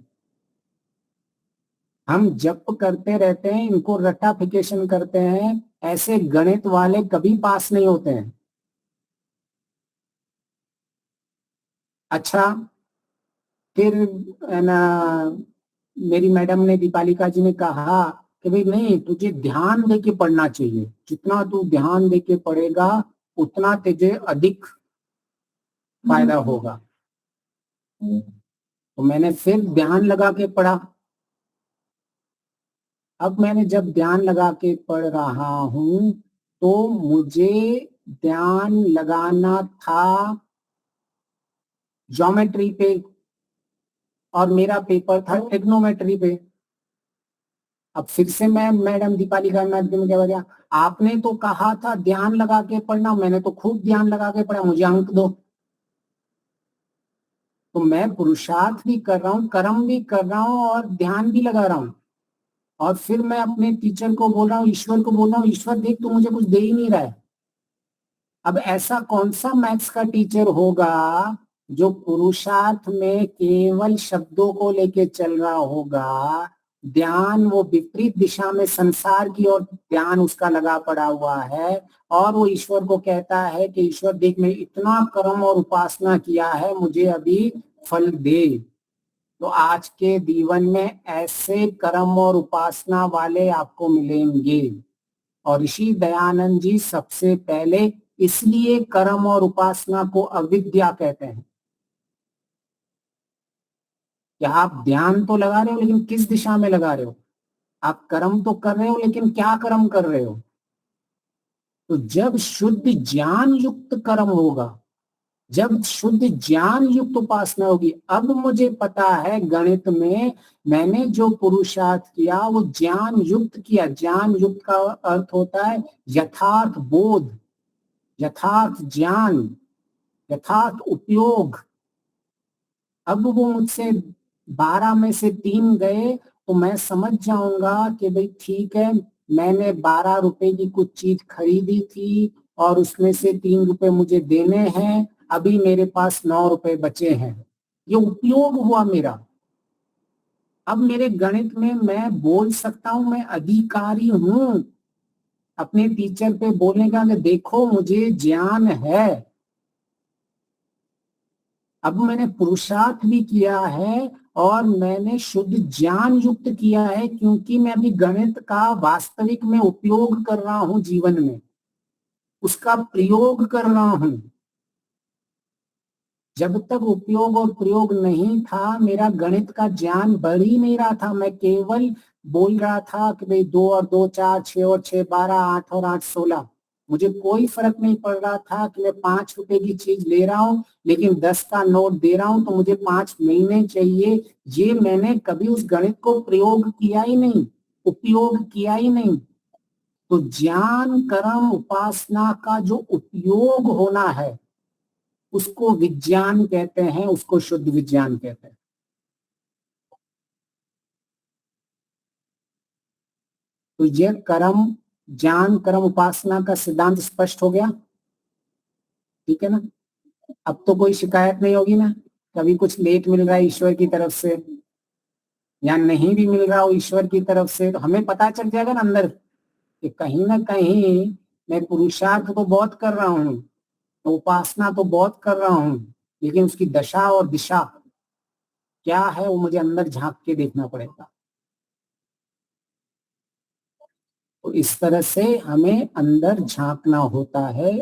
हम जप करते रहते हैं, इनको रट्टाफिकेशन करते हैं, ऐसे गणित वाले कभी पास नहीं होते हैं। अच्छा, फिर ना मेरी मैडम ने, दीपालिका जी ने कहा कि भाई नहीं, तुझे ध्यान दे के पढ़ना चाहिए, जितना तू ध्यान दे के पढ़ेगा उतना तुझे अधिक फायदा होगा। तो मैंने फिर ध्यान लगा के पढ़ा। अब मैंने जब ध्यान लगा के पढ़ रहा हूं तो मुझे ध्यान लगाना था ज्योमेट्री पे, और मेरा पेपर था ट्रिग्नोमेट्री पे। अब फिर से मैं मैडम दीपालिका मैडम ने क्या बताया, आपने तो कहा था ध्यान लगा के पढ़ना, मैंने तो खूब ध्यान लगा के पढ़ा, मुझे अंक दो। तो मैं पुरुषार्थ भी कर रहा हूँ, कर्म भी कर रहा हूँ और ध्यान भी लगा रहा हूँ, और फिर मैं अपने टीचर को बोल रहा हूँ, ईश्वर को बोल रहा हूँ, ईश्वर देख तू मुझे कुछ दे ही नहीं रहा है। अब ऐसा कौन सा मैथ्स का टीचर होगा जो पुरुषार्थ में केवल शब्दों को लेके चल रहा होगा, ध्यान वो विपरीत दिशा में संसार की ओर ध्यान उसका लगा पड़ा हुआ है, और वो ईश्वर को कहता है कि ईश्वर देख, मैं इतना कर्म और उपासना किया है, मुझे अभी फल दे। तो आज के जीवन में ऐसे कर्म और उपासना वाले आपको मिलेंगे। और ऋषि दयानंद जी सबसे पहले इसलिए कर्म और उपासना को अविद्या कहते हैं कि आप ध्यान तो लगा रहे हो, लेकिन किस दिशा में लगा रहे हो? आप कर्म तो कर रहे हो, लेकिन क्या कर्म कर रहे हो? तो जब शुद्ध ज्ञान युक्त कर्म होगा, जब शुद्ध ज्ञान युक्त उपासना होगी, अब मुझे पता है गणित में मैंने जो पुरुषार्थ किया वो ज्ञान युक्त किया। ज्ञान युक्त का अर्थ होता है यथार्थ बोध, यथार्थ ज्ञान, यथार्थ उपयोग। अब वो मुझसे 12 में से 3 गए तो मैं समझ जाऊंगा कि भाई ठीक है, मैंने 12 रुपए की कुछ चीज खरीदी थी और उसमें से 3 रुपए मुझे देने हैं, अभी मेरे पास 9 रुपए बचे हैं। ये उपयोग हुआ मेरा। अब मेरे गणित में मैं बोल सकता हूं, मैं अधिकारी हूं अपने टीचर पे बोलने का कि देखो मुझे ज्ञान है। अब मैंने पुरुषार्थ भी किया है और मैंने शुद्ध ज्ञान युक्त किया है, क्योंकि मैं अभी गणित का वास्तविक में उपयोग कर रहा हूं, जीवन में उसका प्रयोग कर रहा हूं। जब तक उपयोग और प्रयोग नहीं था, मेरा गणित का ज्ञान बढ़ ही नहीं रहा था। मैं केवल बोल रहा था कि भाई 2 और 2 4, 6 और 6 12, 8 और 8 16। मुझे कोई फर्क नहीं पड़ रहा था कि मैं 5 रुपए की चीज ले रहा हूं, लेकिन 10 का नोट दे रहा हूं तो मुझे 5 मिलने चाहिए। ये मैंने कभी उस गणित को प्रयोग किया ही नहीं, उपयोग किया ही नहीं। तो ज्ञान कर्म उपासना का जो उपयोग होना है उसको विज्ञान कहते हैं, उसको शुद्ध विज्ञान कहते हैं। तो ये कर्म ज्ञान कर्म उपासना का सिद्धांत स्पष्ट हो गया, ठीक है ना? अब तो कोई शिकायत नहीं होगी ना, कभी कुछ लेट मिल रहा है ईश्वर की तरफ से या नहीं भी मिल रहा हो ईश्वर की तरफ से, तो हमें पता चल जाएगा ना अंदर कि कहीं ना कहीं मैं पुरुषार्थ तो बहुत कर रहा हूँ, उपासना तो बहुत कर रहा हूँ, लेकिन उसकी दशा और दिशा क्या है वो मुझे अंदर झांक के देखना पड़ेगा। तो इस तरह से हमें अंदर झांकना होता है,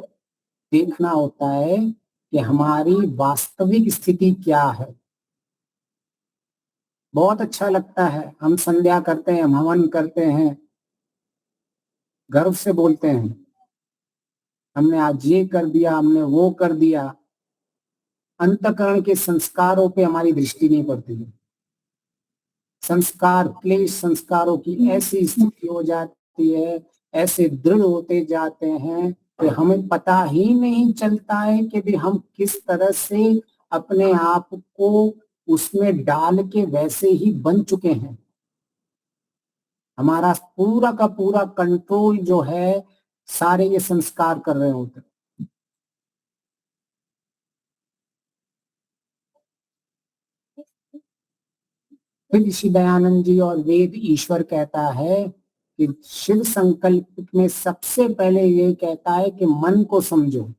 देखना होता है कि हमारी वास्तविक स्थिति क्या है। बहुत अच्छा लगता है, हम संध्या करते हैं, हम हवन करते हैं, गर्व से बोलते हैं हमने आज ये कर दिया, हमने वो कर दिया। अंतःकरण के संस्कारों पे हमारी दृष्टि नहीं पड़ती है। संस्कार क्लेश संस्कारों की ऐसी स्थिति हो जाती है, ऐसे दृढ़ होते जाते हैं कि हमें पता ही नहीं चलता है कि भी हम किस तरह से अपने आप को उसमें डाल के वैसे ही बन चुके हैं। हमारा पूरा का पूरा कंट्रोल जो है सारे ये संस्कार कर रहे होते हैं। फिर ऋषि दयानंद जी और वेद ईश्वर कहता है कि शिव संकल्प में सबसे पहले ये कहता है कि मन को समझो,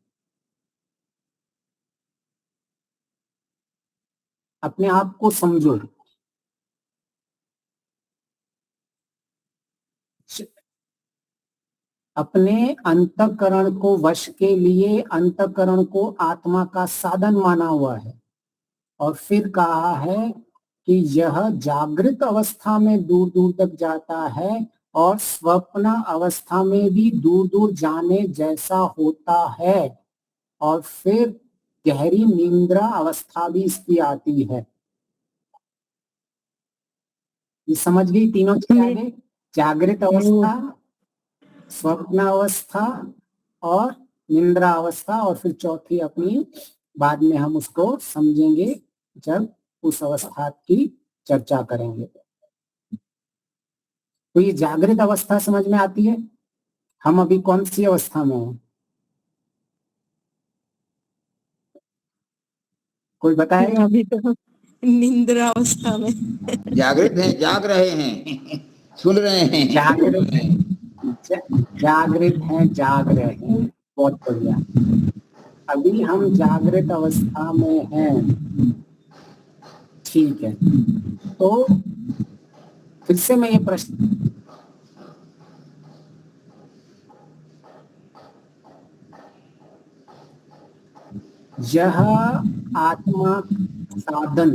अपने आप को समझो। अपने अंतःकरण को वश के लिए अंतःकरण को आत्मा का साधन माना हुआ है। और फिर कहा है कि यह जागृत अवस्था में दूर दूर तक जाता है और स्वप्न अवस्था में भी दूर दूर जाने जैसा होता है, और फिर गहरी निंद्रा अवस्था भी इसकी आती है। ये समझ गई तीनों चीजें आगे? जागृत अवस्था, स्वप्न अवस्था और निंद्रा अवस्था, और फिर चौथी अपनी बाद में हम उसको समझेंगे जब उस अवस्था की चर्चा करेंगे। तो ये जागृत अवस्था समझ में आती है? हम अभी कौन सी अवस्था में हैं? कोई बताएगा? अभी तो निंद्रा अवस्था में। जागृत हैं, जाग रहे हैं, सुन रहे हैं। जागृत जागृत हैं, जाग रहे हैं, बहुत बढ़िया। अभी हम जागृत अवस्था में हैं, ठीक है। तो फिर से मैं ये प्रश्न, यह आत्मा साधन,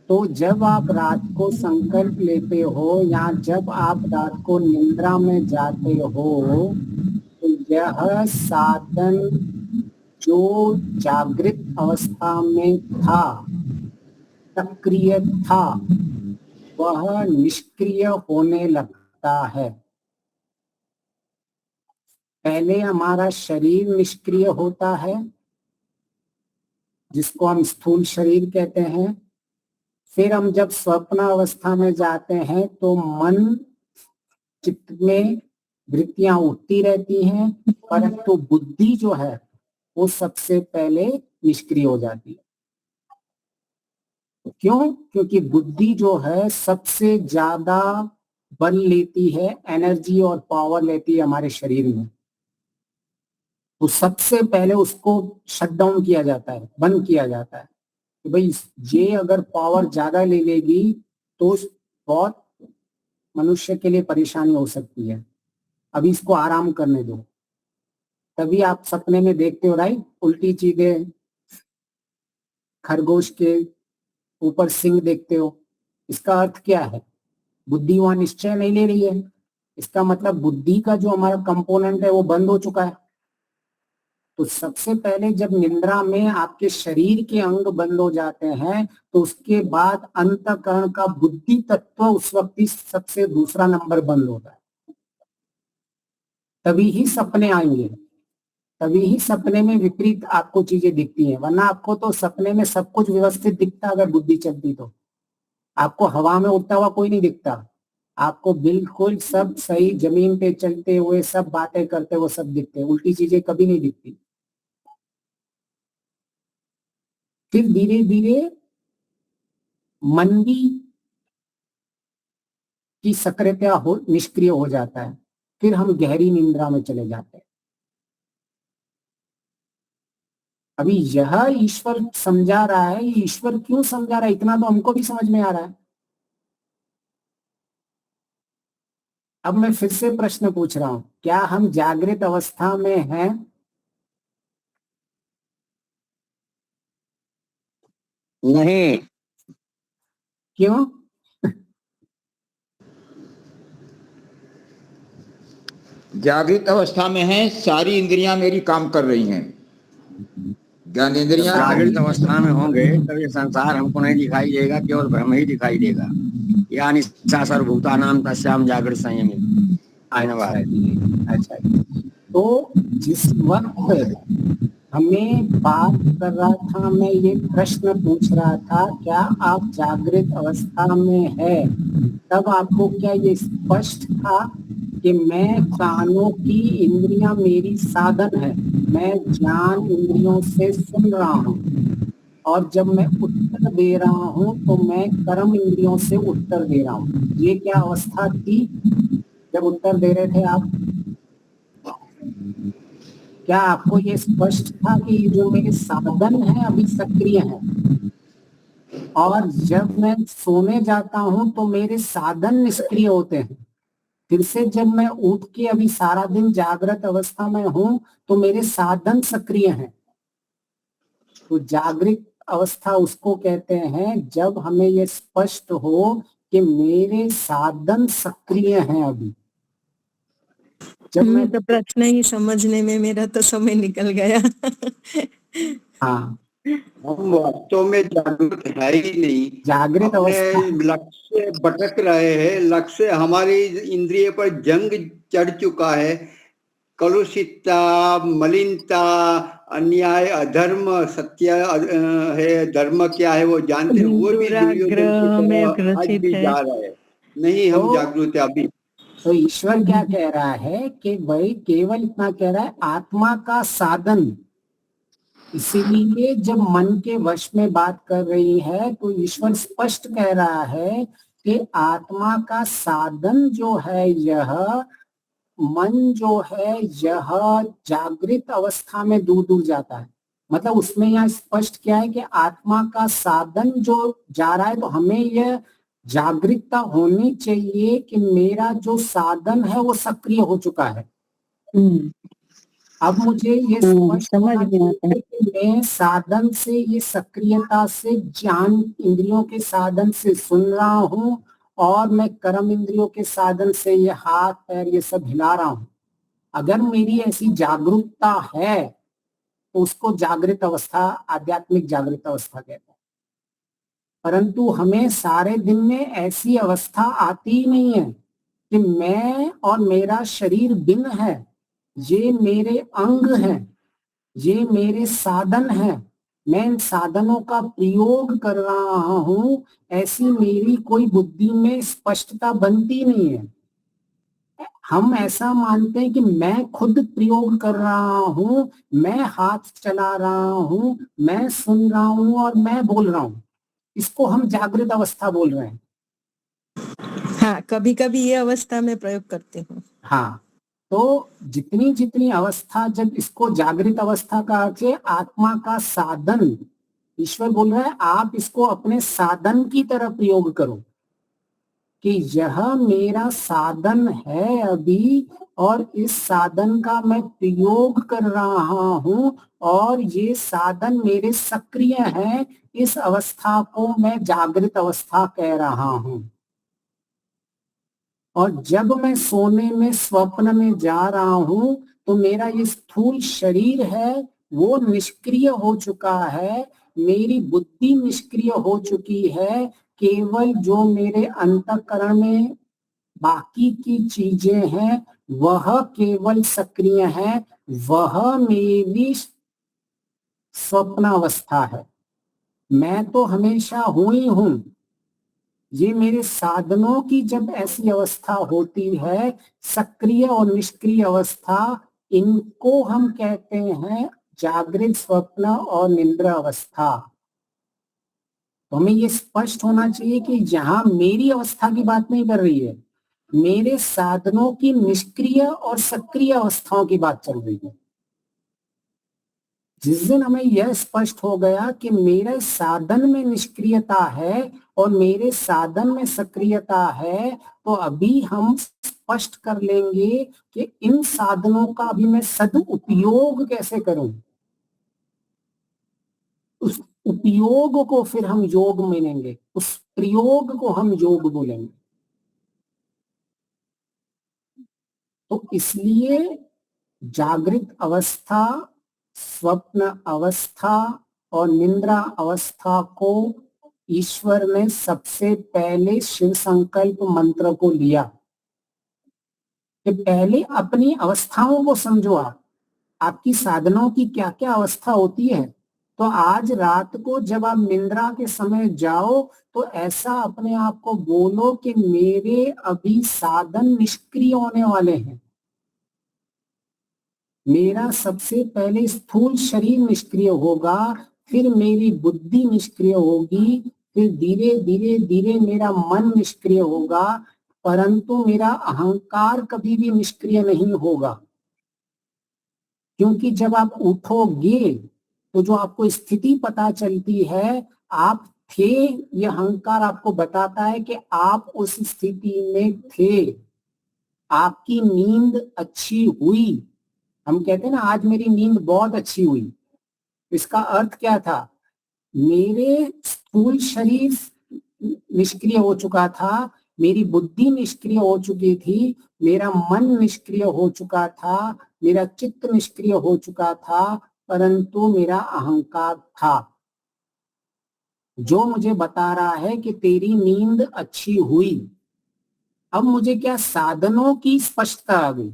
तो जब आप रात को संकल्प लेते हो या जब आप रात को निद्रा में जाते हो, तो यह साधन जो जागृत अवस्था में था, सक्रिय था, वह निष्क्रिय होने लगता है। पहले हमारा शरीर निष्क्रिय होता है, जिसको हम स्थूल शरीर कहते हैं। फिर हम जब स्वप्न अवस्था में जाते हैं तो मन चित्त में वृत्तियां उठती रहती हैं, परंतु बुद्धि जो है वो सबसे पहले निष्क्रिय हो जाती है। क्यों? क्योंकि बुद्धि जो है सबसे ज्यादा बल लेती है, एनर्जी और पावर लेती है हमारे शरीर में। तो सबसे पहले उसको शट डाउन किया जाता है, बंद किया जाता है कि भाई ये अगर पावर ज्यादा ले लेगी तो बहुत मनुष्य के लिए परेशानी हो सकती है, अभी इसको आराम करने दो। तभी आप सपने में देखते हो, राइट, उल्टी चीजें, खरगोश के ऊपर सिंह देखते हो। इसका अर्थ क्या है? बुद्धि वहां निश्चय नहीं ले रही है। इसका मतलब बुद्धि का जो हमारा कंपोनेंट है वो बंद हो चुका है। तो सबसे पहले जब निद्रा में आपके शरीर के अंग बंद हो जाते हैं, तो उसके बाद अंतःकरण का बुद्धि तत्व उस वक्त ही सबसे दूसरा नंबर बंद होता है। तभी ही सपने आएंगे, तभी ही सपने में विपरीत आपको चीजें दिखती हैं। वरना आपको तो सपने में सब कुछ व्यवस्थित दिखता, अगर बुद्धि चलती तो। आपको हवा में उड़ता हुआ कोई नहीं दिखता, आपको बिल्कुल सब सही जमीन पे चलते हुए सब बातें करते हुए सब दिखते हैं, उल्टी चीजें कभी नहीं दिखती। फिर धीरे धीरे मन भी की सक्रियता हो निष्क्रिय हो जाता है, फिर हम गहरी निद्रा में चले जाते हैं। अभी यह ईश्वर समझा रहा है, ईश्वर क्यों समझा रहा है इतना तो हमको भी समझ में आ रहा है। अब मैं फिर से प्रश्न पूछ रहा हूं, क्या हम जागृत अवस्था में हैं? नहीं। क्यों? जागृत अवस्था में है, सारी इंद्रियां मेरी काम कर रही हैं, ज्ञान इंद्रियां। जागृत अवस्था में होंगे तब ये संसार हमको नहीं दिखाई देगा, केवल ब्रह्म ही दिखाई देगा। यानी सर्वभूतानां तस्याम जागृत संयमी। अच्छा जी। तो जिस वक्त हमें बात कर रहा था, मैं ये प्रश्न पूछ रहा था, क्या आप जागृत अवस्था में है, तब आपको क्या ये स्पष्ट था कि मैं कानों की इंद्रियां मेरी साधन है, मैं ज्ञान इंद्रियों से सुन रहा हूँ, और जब मैं उत्तर दे रहा हूँ तो मैं कर्म इंद्रियों से उत्तर दे रहा हूँ? ये क्या अवस्था थी जब उत्तर दे रहे थे आप? क्या आपको ये स्पष्ट था कि जो मेरे साधन है अभी सक्रिय है, और जब मैं सोने जाता हूं तो मेरे साधन निष्क्रिय होते हैं? फिर से जब मैं उठ के अभी सारा दिन जागृत अवस्था में हूं तो मेरे साधन सक्रिय हैं। तो जागृत अवस्था उसको कहते हैं जब हमें ये स्पष्ट हो कि मेरे साधन सक्रिय हैं अभी। जब मैं तो प्रश्न ही समझने में मेरा तो समय निकल गया। हाँ, हम वास्तव में जागृत है ही नहीं, जागृत अवस्था अपने लक्ष्य से भटक रहे हैं। लक्ष्य हमारी इंद्रिय पर जंग चढ़ चुका है। कलुषितता, मलिनता, अन्याय, अधर्म, सत्य है, धर्म क्या है वो जानते हैं, वो भी दुराग्रह में आज ग्रसित भी है। जा रहे हैं। नहीं, हम तो- जागृत है अभी। तो ईश्वर क्या कह रहा है कि भाई केवल इतना कह रहा है, आत्मा का साधन इसीलिए जब मन के वश में बात कर रही है तो ईश्वर स्पष्ट कह रहा है कि आत्मा का साधन जो है यह मन जो है यह जागृत अवस्था में दूर दूर जाता है। मतलब उसमें यहाँ स्पष्ट क्या है कि आत्मा का साधन जो जा रहा है, तो हमें यह जागृतता होनी चाहिए कि मेरा जो साधन है वो सक्रिय हो चुका है। अब मुझे ये स्पष्ट समझ होना में आता है। चाहिए कि मैं साधन से, ये सक्रियता से, ज्ञान इंद्रियों के साधन से सुन रहा हूं और मैं कर्म इंद्रियों के साधन से ये हाथ पैर ये सब हिला रहा हूं। अगर मेरी ऐसी जागरूकता है तो उसको जागृत अवस्था, आध्यात्मिक जागृत अवस्था कहते हैं। परंतु हमें सारे दिन में ऐसी अवस्था आती ही नहीं है कि मैं और मेरा शरीर भिन्न है, ये मेरे अंग हैं, ये मेरे साधन हैं, मैं इन साधनों का प्रयोग कर रहा हूं, ऐसी मेरी कोई बुद्धि में स्पष्टता बनती नहीं है। हम ऐसा मानते हैं कि मैं खुद प्रयोग कर रहा हूं, मैं हाथ चला रहा हूं, मैं सुन रहा हूं और मैं बोल रहा हूं। इसको हम जागृत अवस्था बोल रहे हैं। हाँ, कभी कभी ये अवस्था में प्रयोग करती हूँ। हाँ, तो जितनी जितनी अवस्था, जब इसको जागृत अवस्था का अर्थ है आत्मा का साधन, ईश्वर बोल रहा है आप इसको अपने साधन की तरह प्रयोग करो कि यह मेरा साधन है अभी, और इस साधन का मैं प्रयोग कर रहा हूं और ये साधन मेरे सक्रिय है। इस अवस्था को मैं जागृत अवस्था कह रहा हूं। और जब मैं सोने में स्वप्न में जा रहा हूं तो मेरा ये स्थूल शरीर है वो निष्क्रिय हो चुका है, मेरी बुद्धि निष्क्रिय हो चुकी है। केवल जो मेरे अंतःकरण में बाकी की चीजें हैं वह केवल सक्रिय है, वह मेरी स्वप्नावस्था है। मैं तो हमेशा हूं ही हूं। ये मेरे साधनों की जब ऐसी अवस्था होती है, सक्रिय और निष्क्रिय अवस्था, इनको हम कहते हैं जागृत, स्वप्न और निद्रा अवस्था। तो हमें ये स्पष्ट होना चाहिए कि यहाँ मेरी अवस्था की बात नहीं कर रही है, मेरे साधनों की निष्क्रिय और सक्रिय अवस्थाओं की बात चल रही है। जिस दिन हमें यह स्पष्ट हो गया कि मेरे साधन में निष्क्रियता है और मेरे साधन में सक्रियता है, तो अभी हम स्पष्ट कर लेंगे कि इन साधनों का अभी मैं सदुपयोग कैसे करूं। उस उपयोग को फिर हम योग मानेंगे, उस प्रयोग को हम योग बोलेंगे। तो इसलिए जागृत अवस्था, स्वप्न अवस्था और निद्रा अवस्था को ईश्वर ने सबसे पहले शिव संकल्प मंत्र को लिया कि पहले अपनी अवस्थाओं को समझो। आप आपकी साधनों की क्या क्या अवस्था होती है। तो आज रात को जब आप निद्रा के समय जाओ तो ऐसा अपने आप को बोलो कि मेरे अभी साधन निष्क्रिय होने वाले हैं। मेरा सबसे पहले स्थूल शरीर निष्क्रिय होगा, फिर मेरी बुद्धि निष्क्रिय होगी, फिर धीरे धीरे धीरे मेरा मन निष्क्रिय होगा, परंतु मेरा अहंकार कभी भी निष्क्रिय नहीं होगा। क्योंकि जब आप उठोगे तो जो आपको स्थिति पता चलती है आप थे, यह अहंकार आपको बताता है कि आप उस स्थिति में थे, आपकी नींद अच्छी हुई। हम कहते हैं ना आज मेरी नींद बहुत अच्छी हुई, इसका अर्थ क्या था, मेरे स्थूल शरीर निष्क्रिय हो चुका था, मेरी बुद्धि निष्क्रिय हो चुकी थी, मेरा मन निष्क्रिय हो चुका था, मेरा चित्त निष्क्रिय हो चुका था, परंतु मेरा अहंकार था जो मुझे बता रहा है कि तेरी नींद अच्छी हुई। अब मुझे क्या साधनों की स्पष्टता आ गई।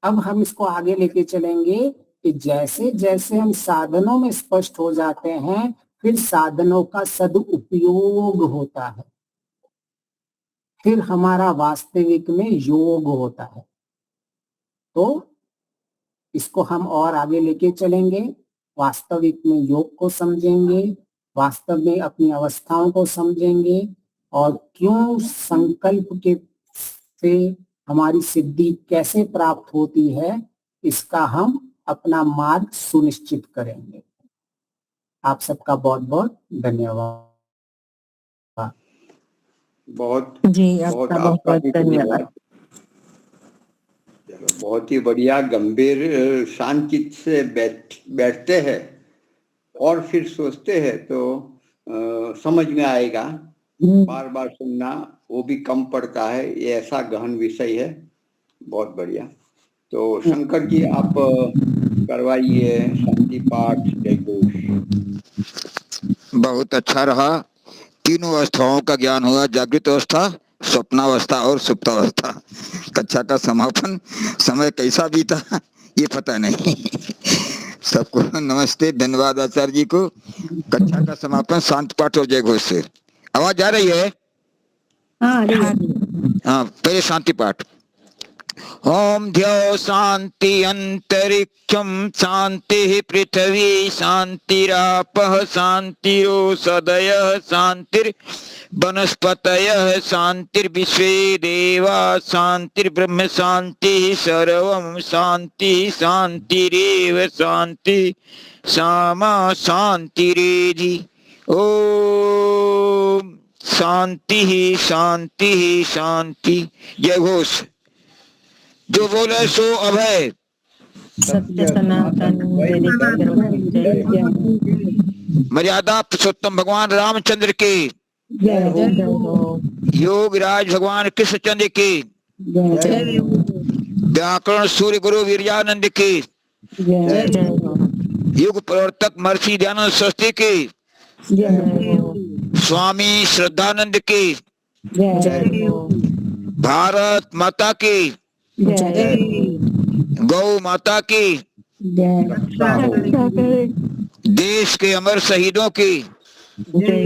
अब हम इसको आगे लेके चलेंगे कि जैसे जैसे हम साधनों में स्पष्ट हो जाते हैं फिर साधनों का सदुपयोग होता है, फिर हमारा वास्तविक में योग होता है। तो इसको हम और आगे लेके चलेंगे, वास्तविक में योग को समझेंगे, वास्तव में अपनी अवस्थाओं को समझेंगे और क्यों संकल्प के से हमारी सिद्धि कैसे प्राप्त होती है, इसका हम अपना मार्ग सुनिश्चित करेंगे। आप सबका बहुत बहुत धन्यवाद। बहुत जी, बहुत आपका बहुत आपका बहुत भी धन्यवाद। धन्यवाद। चलो, बहुत ही बढ़िया, गंभीर शांत चित्त से बैठते हैं और फिर सोचते हैं तो समझ में आएगा। बार बार सुनना वो भी कम पड़ता है, ये ऐसा गहन विषय है। बहुत बढ़िया। तो शंकर जी आप करवाइए शांति पाठ जय घोष। बहुत अच्छा रहा। तीनों अवस्थाओं का ज्ञान हुआ, जागृत अवस्था, स्वप्नावस्था और सुप्तावस्था। कक्षा का समापन समय कैसा बीता ये पता नहीं। सबको नमस्ते, धन्यवाद आचार्य जी को। कक्षा का समापन शांत पाठ और जय घोष से। आवाज आ रही है? हाँ, पहले शांति पाठ। ओम ध्यो शांति अंतरिक्षम शांति पृथ्वी शांतिरापः शांतिरोषधयः शांतिर वनस्पतयः शांतिर्विश्वे देवा शांतिर्ब्रह्म शांति सर्वं शांति शांतिरेव शांति सामा शांतिरेधि। ओम शांति शांति शांति। जय घोष। जो बोले सो अभय। सत्य सनातन मर्यादा पुरुषोत्तम भगवान रामचंद्र की जय हो। योगराज भगवान कृष्णचंद्र की जय हो। व्याकरण सूर्य गुरु वीरजानंद की जय हो। युग प्रवर्तक महर्षि दयानंद सरस्वती की जय हो। स्वामी श्रद्धानंद की जय हो। भारत माता की जय हो। गौ माता की जय देश के अमर शहीदों की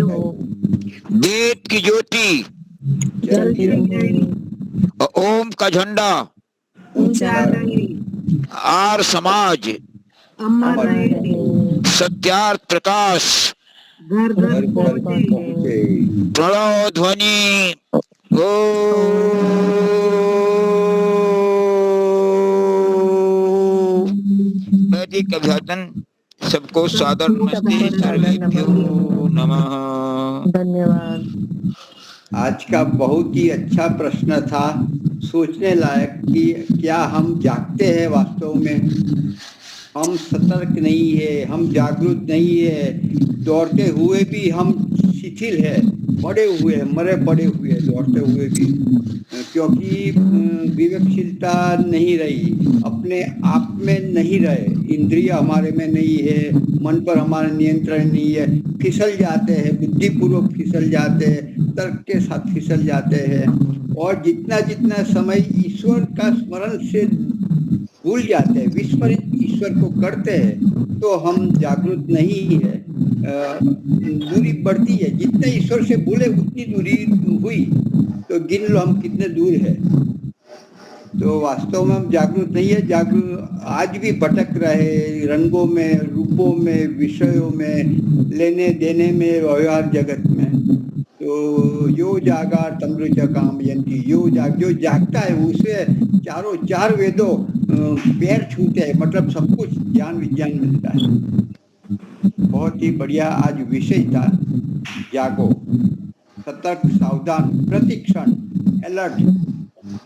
हो। वेद की ज्योति और ओम का झंडा आर समाज सत्यार्थ प्रकाश प्रणव ध्वनि वैदिक अभिवादन। सबको सादर नमस्ते, सर्वेभ्यो नमः। धन्यवाद। आज का बहुत ही अच्छा प्रश्न था, सोचने लायक कि क्या हम जागते हैं वास्तव में, हम सतर्क नहीं है, हम जागरूक नहीं है, दौड़ते हुए भी हम शिथिल है, पड़े हुए हैं, मरे पड़े हुए हैं दौड़ते हुए भी, क्योंकि विवेकशीलता नहीं रही, अपने आप में नहीं रहे, इंद्रिय हमारे में नहीं है, मन पर हमारा नियंत्रण नहीं है, फिसल जाते हैं, बुद्धिपूर्वक फिसल जाते हैं, तर्क के साथ फिसल जाते हैं और जितना जितना समय ईश्वर का स्मरण से भूल जाते हैं, विस्मरित ईश्वर को करते हैं, तो हम जागरूक नहीं है। दूरी बढ़ती है, जितने ईश्वर से भूले उतनी दूरी हुई, तो गिन लो हम कितने दूर है। तो वास्तव में हम जागरूक नहीं है, जागरूक आज भी भटक रहे रंगों में, रूपों में, विषयों में, लेने देने में, व्यवहार जगत में। तो यो जागा तमृच कामयन्ति, जो जागता है उसे चारों चार वेदों पैर छूते हैं, मतलब सब कुछ ज्ञान विज्ञान मिलता है। बहुत ही बढ़िया आज विषय था, जागो, सतर्क, सावधान, प्रतिक्षण अलर्ट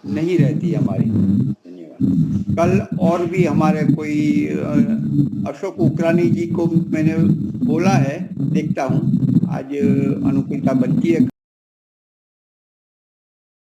नहीं रहती हमारी। धन्यवाद। कल और भी हमारे कोई अशोक उकरानी जी को मैंने बोला है, देखता हूँ आज अनुकूलता बनती है।